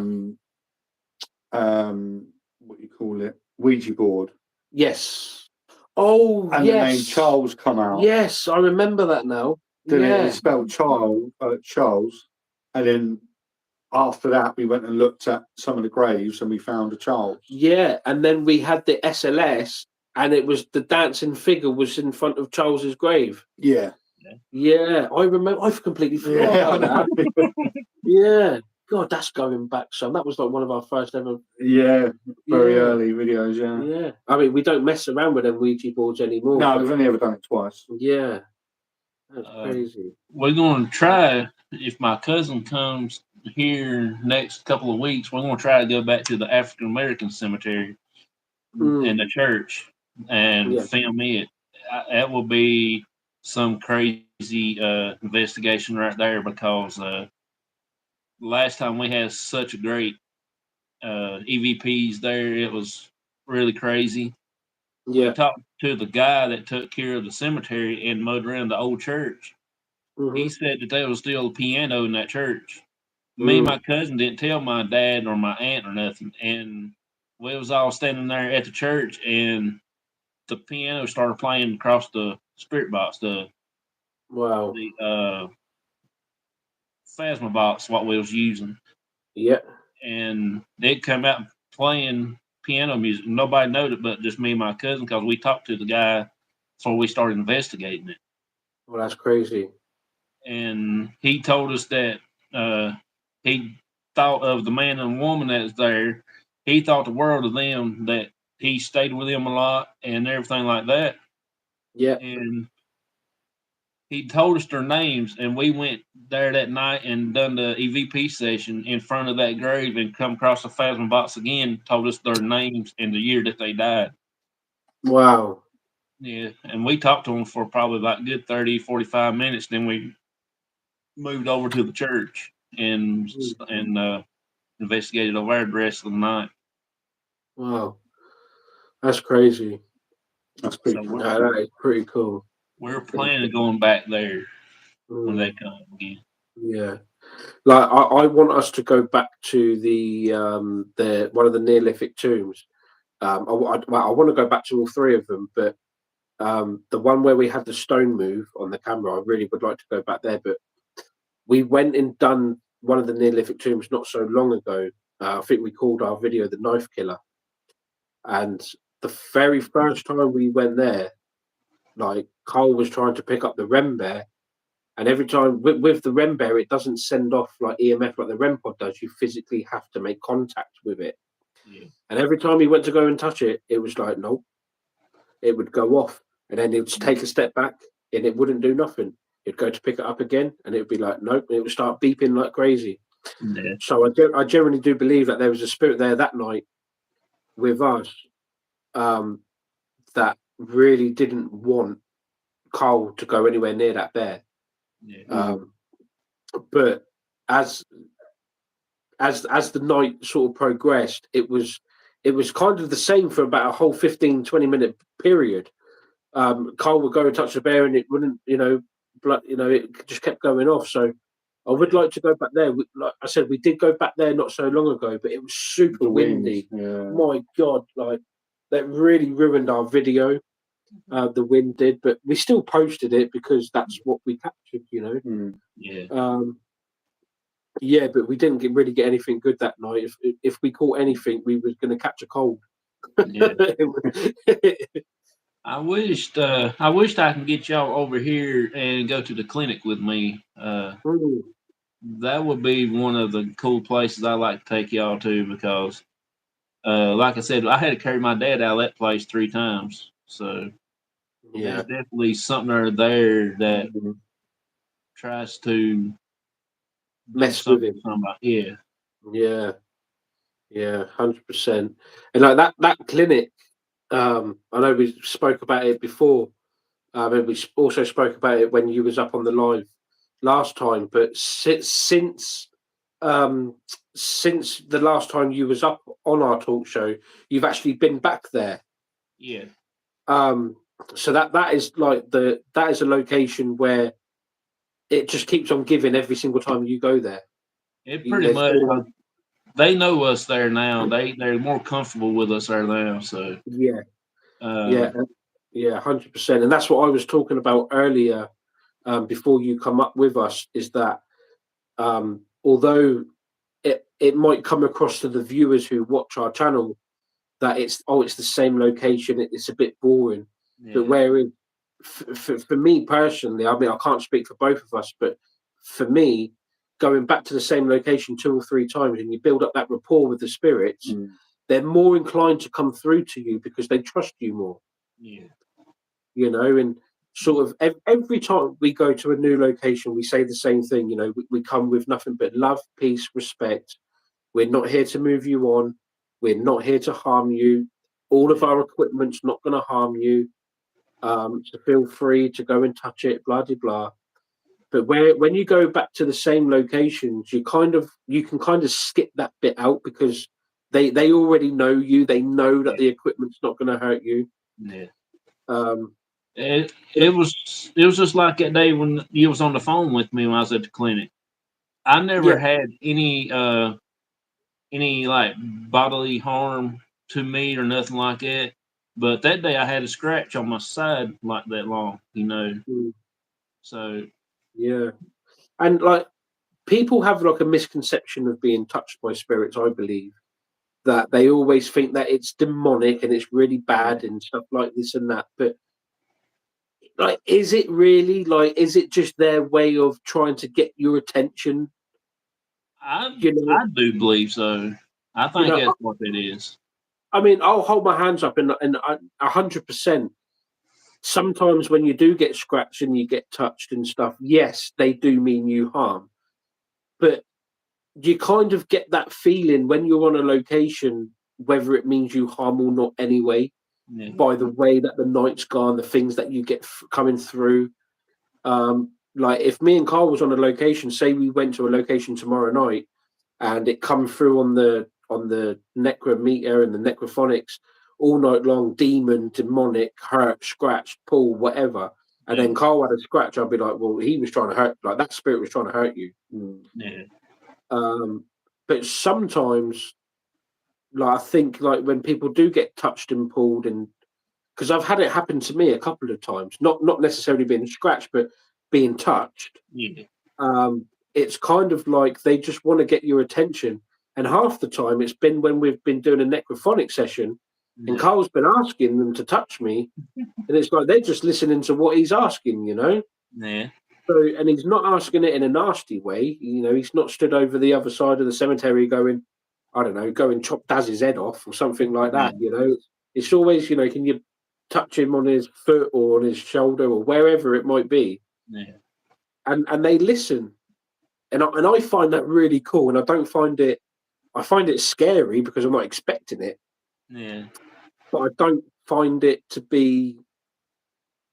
you call it, Ouija board. Yes. Oh, and yes. the name Charles come out. Yes, I remember that now. It's spelled Charles. And then after that, we went and looked at some of the graves and we found a child. Yeah, and then we had the SLS, and it was the dancing figure was in front of Charles's grave. Yeah. Yeah, I remember. I've completely forgot about that. Yeah, God, that's going back some. That was like one of our first ever. Yeah, very early videos. Yeah. Yeah, I mean, we don't mess around with them Ouija boards anymore. No, we've only ever done it twice. Yeah, that's crazy. We're going to try, if my cousin comes here next couple of weeks, we're going to try to go back to the African American cemetery and the church and film it. That will be some crazy investigation right there, because last time we had such a great EVPs there, it was really crazy. Yeah. We talked to the guy that took care of the cemetery and mowed around the old church. He said that there was still a piano in that church. Me and my cousin didn't tell my dad or my aunt or nothing, and we was all standing there at the church, and the piano started playing across the spirit box, the Phasma box, what we was using. Yeah. And they'd come out playing piano music. Nobody knowed it but just me and my cousin, because we talked to the guy before we started investigating it. Well, that's crazy. And he told us that he thought of the man and woman that's there. He thought the world of them, that he stayed with them a lot and everything like that. Yeah. And he told us their names, and we went there that night and done the EVP session in front of that grave and come across the Phasma box again, told us their names and the year that they died. Wow. Yeah, and we talked to them for probably about a good 30, 45 minutes. Then we moved over to the church and investigated over there the rest of the night. Wow. That's crazy. That's pretty cool. That is pretty cool. We're planning on going back there when they come again. Yeah, like I want us to go back to the one of the Neolithic tombs. I want to go back to all three of them, but the one where we had the stone move on the camera, I really would like to go back there. But we went and done one of the Neolithic tombs not so long ago. I think we called our video "The Knife Killer," and the very first time we went there, like Cole was trying to pick up the REM bear, and every time with the REM bear, it doesn't send off like EMF like the REM pod does. You physically have to make contact with it. Yeah. And every time he went to go and touch it, it was like, nope. It would go off, and then it would take a step back, and it wouldn't do nothing. It'd go to pick it up again, and it would be like, nope. And it would start beeping like crazy. Yeah. So I generally do believe that there was a spirit there that night with us that really didn't want Cole to go anywhere near that bear. Yeah. But as the night sort of progressed, it was kind of the same for about a whole 15-20 minute period. Cole would go and touch the bear, and it wouldn't, it just kept going off. So I would like to go back there. Like I said, we did go back there not so long ago, but it was super windy. My God, like that really ruined our video. The wind did, but we still posted it because that's what we captured, Yeah. Yeah, but we didn't really get anything good that night. If we caught anything, we was going to catch a cold. Yeah. I wished I could get y'all over here and go to the clinic with me. That would be one of the cool places I like to take y'all to, because, like I said, I had to carry my dad out of that place 3 times. So there's definitely something there that tries to mess with him. Yeah. Yeah, 100%. And like that clinic, I know we spoke about it before, and we also spoke about it when you was up on the live last time. But since the last time you was up on our talk show, you've actually been back there. Yeah. So that is like that is a location where it just keeps on giving every single time you go there. It pretty much. They know us there now. They're more comfortable with us there now. So yeah, 100%. And that's what I was talking about earlier, before you come up with us, is that although it might come across to the viewers who watch our channel that it's the same location, it's a bit boring. Yeah. But whereas for me personally, I mean, I can't speak for both of us, but for me, going back to the same location 2 or 3 times and you build up that rapport with the spirits, they're more inclined to come through to you because they trust you more. Yeah. You know, and sort of every time we go to a new location, we say the same thing. You know, we come with nothing but love, peace, respect. We're not here to move you on. We're not here to harm you. All of our equipment's not going to harm you. So feel free to go and touch it, blah, blah, blah. But when you go back to the same locations, you can kind of skip that bit out because they already know you. They know that the equipment's not going to hurt you. Yeah. Um, It was just like that day when you was on the phone with me when I was at the clinic. I never had any like bodily harm to me or nothing like that. But that day I had a scratch on my side like that long, you know. So yeah, and like people have like a misconception of being touched by spirits. I believe that they always think that it's demonic and it's really bad and stuff like this and that. But like, is it really like? Is it just their way of trying to get your attention? I do believe so. I think that's what it is. I mean, I'll hold my hands up and 100%. Sometimes when you do get scratched and you get touched and stuff, yes, they do mean you harm. But you kind of get that feeling when you're on a location, whether it means you harm or not anyway, by the way that the night's gone, the things that you get coming through. Like if me and Carl was on a location, say we went to a location tomorrow night and it come through on the necrometer and the necrophonics all night long, demon, demonic, hurt, scratch, pull, whatever. And then Carl had a scratch, I'd be like, well, he was trying to hurt, like that spirit was trying to hurt you. Yeah. But sometimes, like I think, like when people do get touched and pulled, and because I've had it happen to me a couple of times, not necessarily being scratched, but being touched. Yeah. It's kind of like they just want to get your attention. And half the time it's been when we've been doing a necrophonic session and Carl's been asking them to touch me. And it's like they're just listening to what he's asking, you know? Yeah. So, and he's not asking it in a nasty way. You know, he's not stood over the other side of the cemetery going, I don't know, go and chop Daz's head off or something like that. You know, it's always, you know, can you touch him on his foot or on his shoulder or wherever it might be? Yeah. And they listen. And I find that really cool. And I find it scary because I'm not expecting it. Yeah. But I don't find it to be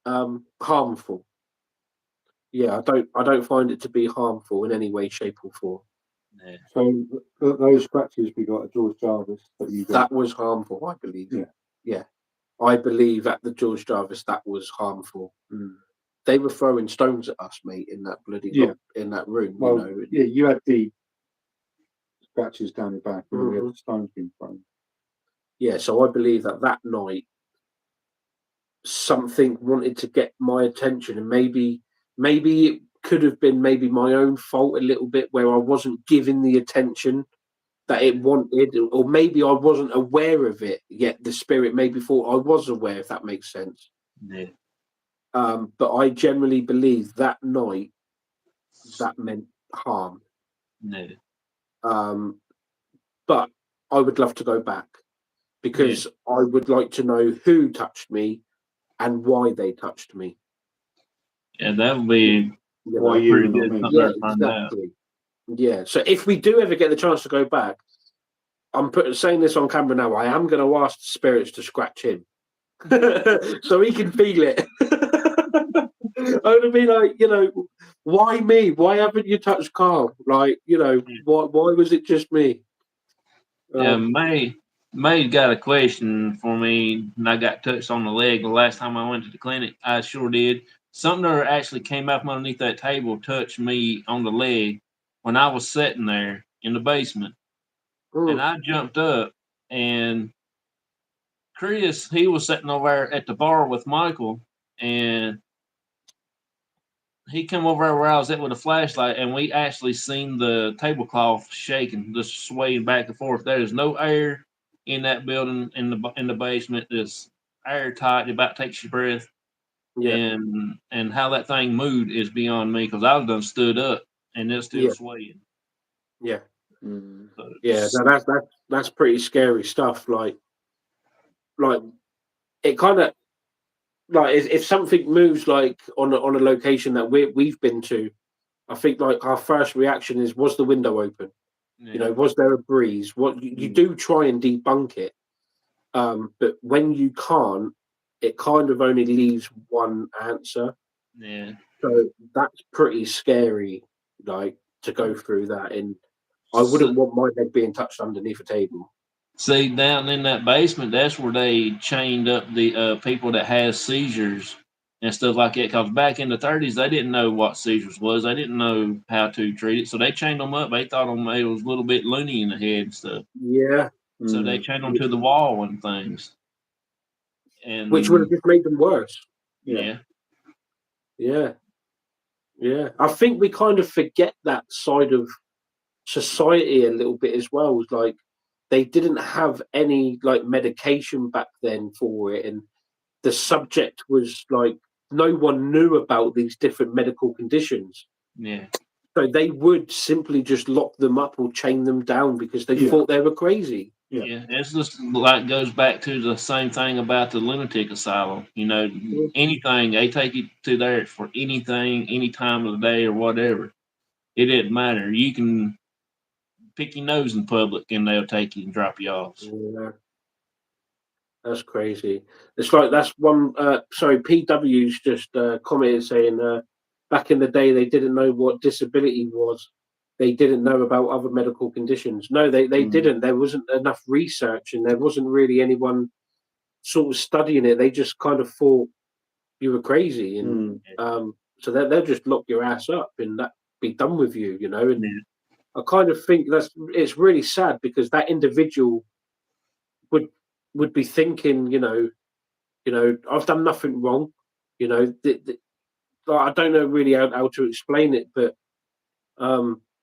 harmful. Yeah, I don't find it to be harmful in any way, shape, or form. Yeah. So those scratches we got at George Jarvis that you got, that was harmful, I believe. Yeah. I believe at the George Jarvis that was harmful. They were throwing stones at us, mate, in that bloody in that room. Well, you know. you had the scratches down your back and we had the stones being thrown. Yeah, so I believe that night something wanted to get my attention, and maybe it could have been maybe my own fault a little bit where I wasn't giving the attention that it wanted, or maybe I wasn't aware of it yet. The spirit maybe thought I was aware, if that makes sense. Yeah. But I generally believe that night that meant harm. No. But I would love to go back because I would like to know who touched me and why they touched me. Yeah, that would be pretty good. Yeah, exactly. Yeah. So if we do ever get the chance to go back, I'm saying this on camera now. I am going to ask the spirits to scratch him, so he can feel it. I'm gonna be like, you know, why me? Why haven't you touched Carl? Like, you know, why was it just me? May got a question for me, and I got touched on the leg the last time I went to the clinic. I sure did. Something actually came out from underneath that table, touched me on the leg when I was sitting there in the basement. And I jumped up, and Chris, he was sitting over there at the bar with Michael, and he come over where I was at with a flashlight, and we actually seen the tablecloth shaking, just swaying back and forth. There is no air in that building in the basement. It's airtight. It about takes your breath. Yeah. And how that thing moved is beyond me because I was done stood up and it's still Yeah. swaying. Yeah. So Yeah. No, that's pretty scary stuff. Like it kind of like if something moves like on a location that we've been to, I think like our first reaction is, was the window open? You know, was there a breeze? What you do try and debunk it, but when you can't, it kind of only leaves one answer. yeah. So that's pretty scary, like to go through that. And I So, wouldn't want my leg being touched underneath a table. see, down in that basement, that's where they chained up the people that has seizures and stuff like that. Because back in the 30s, they didn't know what seizures was. They didn't know how to treat it, so they chained them up. They thought it was a little bit loony in the head and stuff. Yeah. So they chained them to the wall and things. Which would have And just made them worse. yeah. Yeah. Yeah. I think we kind of forget that side of society a little bit as well. Like they didn't have any like medication back then for it, and the subject was like no one knew about these different medical conditions. Yeah. So they would simply just lock them up or chain them down because they thought they were crazy. Yeah, it's just like goes back to the same thing about the lunatic asylum. You know, anything they take you to there for anything, any time of the day or whatever. It didn't matter. You can pick your nose in public and they'll take you and drop you off. Yeah, that's crazy. It's like that's one. Sorry, PW's just commented saying back in the day they didn't know what disability was. They didn't know about other medical conditions. No, they didn't. There wasn't enough research, and there wasn't really anyone sort of studying it. They just kind of thought you were crazy, and so they'll just lock your ass up and that be done with you, you know. And I kind of think it's really sad because that individual would be thinking, I've done nothing wrong, you know. Like, I don't know really how to explain it, but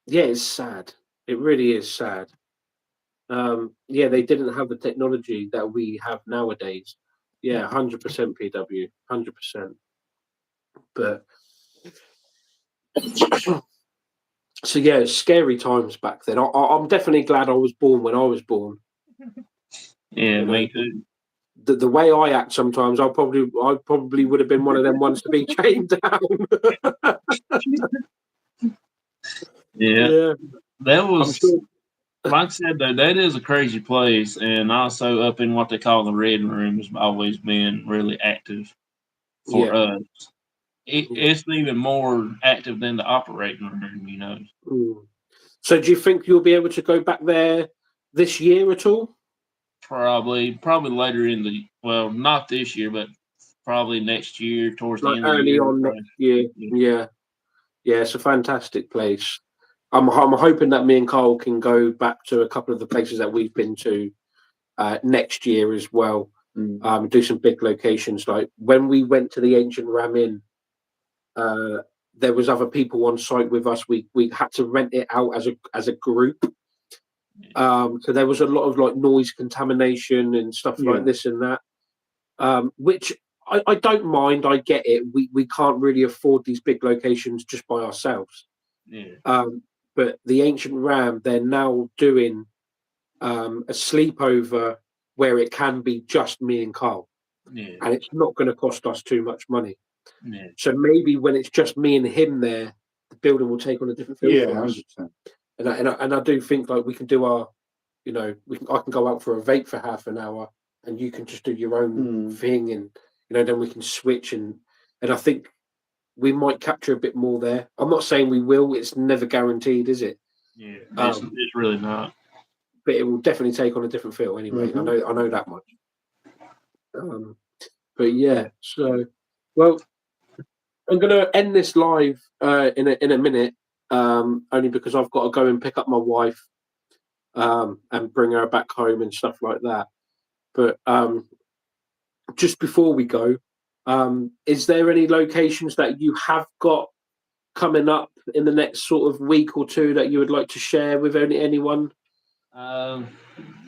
yeah, it's sad. It really is sad. Yeah, they didn't have the technology that we have nowadays. Yeah, 100% PW, 100%. But so yeah, it's scary times back then. I'm definitely glad I was born when I was born. Yeah, You know, me too. the way I act sometimes, I probably would have been one of them ones to be chained down. Yeah. That I'm was, sure. like I said, though, that is a crazy place. And also up in what they call the red room has always been really active for us. It's even more active than the operating room, you know. So do you think you'll be able to go back there this year at all? Probably later in not this year, but probably next year, towards the Like end of the early year. on next year? Yeah, it's a fantastic place. I'm hoping that me and Carl can go back to a couple of the places that we've been to next year as well. Do some big locations. Like when we went to the Ancient Ram Inn, there was other people on site with us. We had to rent it out as a group. So there was a lot of like noise contamination and stuff like this and that, which I don't mind. I get it. We can't really afford these big locations just by ourselves. But the Ancient Ram, they're now doing a sleepover where it can be just me and Carl, and it's not going to cost us too much money. So maybe when it's just me and him there, the building will take on a different feel for us. 100%. And I do think like we can do our, I can go out for a vape for half an hour, and you can just do your own thing, and then we can switch, and I think we might capture a bit more there. I'm not saying we will; it's never guaranteed, is it? Yeah, it's really not. But it will definitely take on a different feel anyway. I know that much. But yeah, so well, I'm gonna end this live in a minute, only because I've got to go and pick up my wife and bring her back home and stuff like that. But just before we go, is there any locations that you have got coming up in the next sort of week or two that you would like to share with anyone?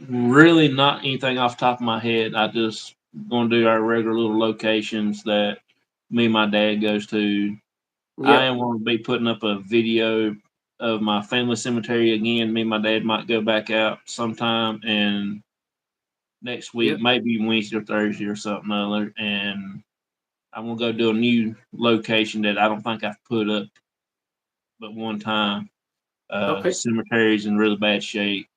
Really not anything off the top of my head. I just going to do our regular little locations that me and my dad goes to. I am going to be putting up a video of my family cemetery again. Me and my dad might go back out sometime, and next week, maybe Wednesday or Thursday or something other. And I'm going to go do a new location that I don't think I've put up but one time. Cemetery's in really bad shape.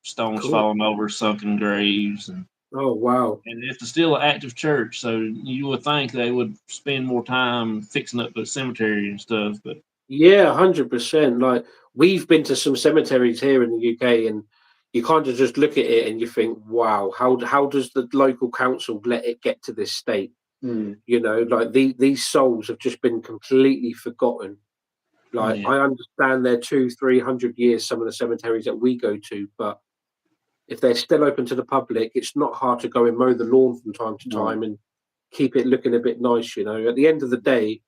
Stones falling over, sunken graves, and oh wow! And it's still an active church, so you would think they would spend more time fixing up the cemetery and stuff. But yeah, 100%. Like we've been to some cemeteries here in the UK, and you kind of just look at it and you think, wow, how does the local council let it get to this state? You know, like these souls have just been completely forgotten. Like I understand they're 200-300 years, some of the cemeteries that we go to, but if they're still open to the public, it's not hard to go and mow the lawn from time to time and keep it looking a bit nice. You know, at the end of the day,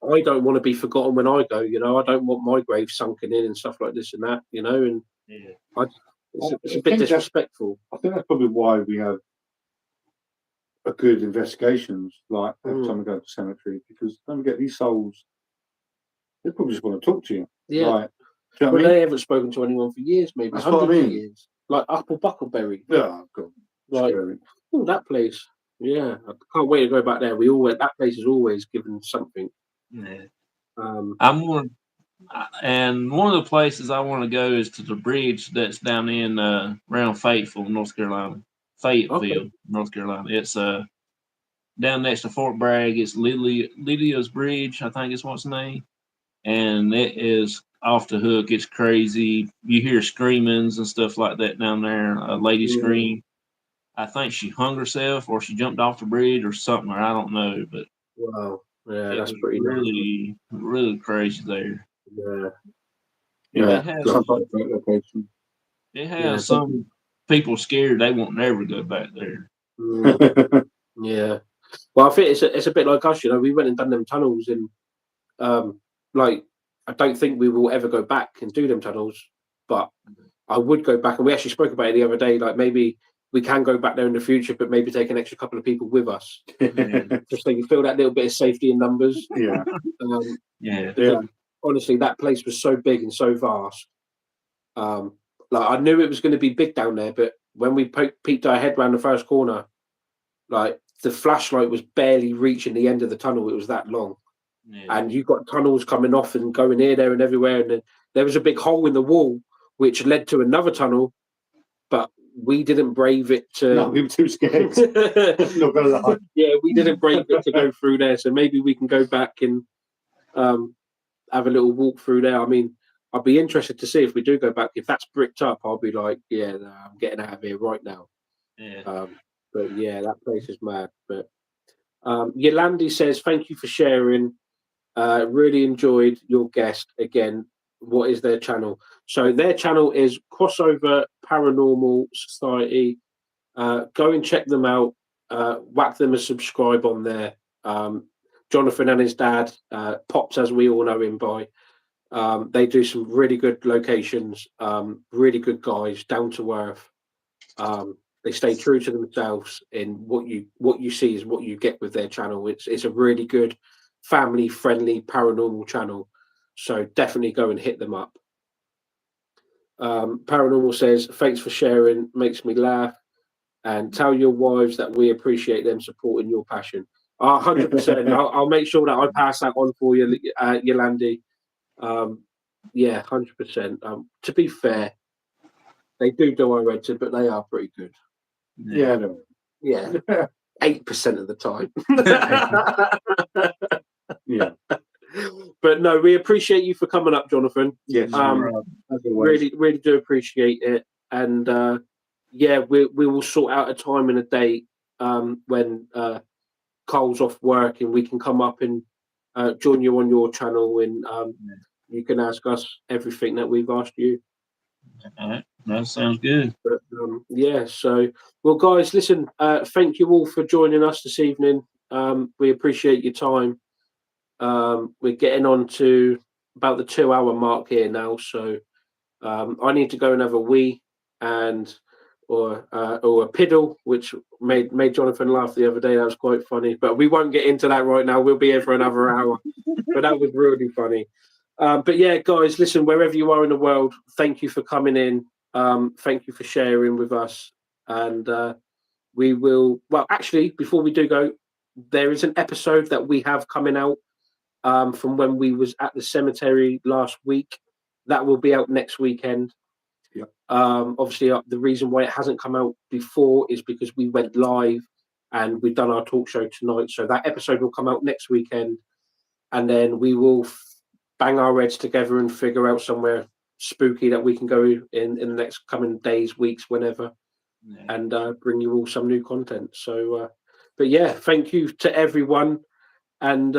I don't want to be forgotten when I go. You know, I don't want my grave sunken in and stuff like this and that. You know, and it's a bit disrespectful. I think that's probably why we have a good investigations like every time we go to the cemetery, because don't get these souls. They probably just want to talk to you. Yeah. Like, do you know Well, what I mean? they haven't spoken to anyone for years, maybe That's what I hundreds of mean. years. Like Upper Buckleberry. Yeah, God. Like, oh, that place. Yeah, I can't wait to go back there. That place is always given something. Yeah. And one of the places I want to go is to the bridge that's down in around Fayetteville, North Carolina. Fayetteville, North Carolina. It's down next to Fort Bragg. It's Lydia's Bridge, I think is what's named. And it is off the hook. It's crazy. You hear screamings and stuff like that down there. A lady scream. I think she hung herself or she jumped off the bridge or something, or I don't know. But wow, yeah, that's pretty really, really crazy there. Yeah, It has some people scared they won't never go back there. Yeah, well, I think it's a bit like us. You know, we went and done them tunnels, and like I don't think we will ever go back and do them tunnels, but I would go back. And we actually spoke about it the other day. Like maybe we can go back there in the future, but maybe take an extra couple of people with us, just so you feel that little bit of safety in numbers. Honestly, that place was so big and so vast. Like I knew it was going to be big down there, but when we peeked our head round the first corner, like the flashlight was barely reaching the end of the tunnel. It was that long. And you got tunnels coming off and going here, there, and everywhere. And then there was a big hole in the wall which led to another tunnel, but we didn't brave it to. No, we were too scared. Not gonna lie. Yeah, we didn't brave it to go through there. So maybe we can go back and have a little walk through there. I mean, I'd be interested to see if we do go back. If that's bricked up, I'll be like, yeah, no, I'm getting out of here right now. But yeah, that place is mad. But Yolandi says, thank you for sharing. Really enjoyed your guest. Again, what is their channel? So their channel is Crossover Paranormal Society. Go and check them out. Whack them a subscribe on there. Jonathan and his dad, Pops, as we all know him by. They do some really good locations, really good guys, down to earth. They stay true to themselves in what you see is what you get with their channel. It's a really good family friendly paranormal channel. So definitely go and hit them up. Paranormal says, thanks for sharing, makes me laugh. And tell your wives that we appreciate them supporting your passion. 100%. I'll make sure that I pass that on for you, Yolandi. Yeah, 100%. To be fair, they do our editing, but they are pretty good. Yeah, no. Yeah, 8% of the time. Yeah, but no, we appreciate you for coming up, Jonathan. Yes, really do appreciate it. And yeah, we will sort out a time and a date when Cole's off work and we can come up and join you on your channel and you can ask us everything that we've asked you. All right, that sounds good. But, yeah, so well, guys, listen. Thank you all for joining us this evening. We appreciate your time, We're getting on to about the 2 hour mark here now, so I need to go and have a wee or a piddle, which made Jonathan laugh the other day. That was quite funny, but we won't get into that right now. We'll be here for another hour, but that was really funny. But yeah, guys, listen, wherever you are in the world, thank you for coming in. Thank you for sharing with us, and we will. Well, actually, before we do go, there is an episode that we have coming out from when we was at the cemetery last week. That will be out next weekend. Yep. Obviously, the reason why it hasn't come out before is because we went live and we've done our talk show tonight. So that episode will come out next weekend, and then we will bang our heads together and figure out somewhere spooky that we can go in the next coming days, weeks, whenever, and bring you all some new content. So, but yeah, thank you to everyone, and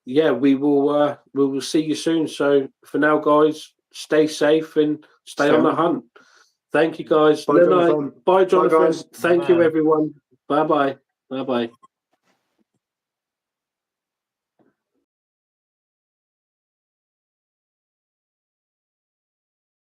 yeah, we will see you soon. So for now, guys, stay safe and stay on the hunt. Thank you, guys. Bye, Jonathan. Bye, Jonathan. Bye, guys. Thank you, everyone. Bye bye. Bye bye.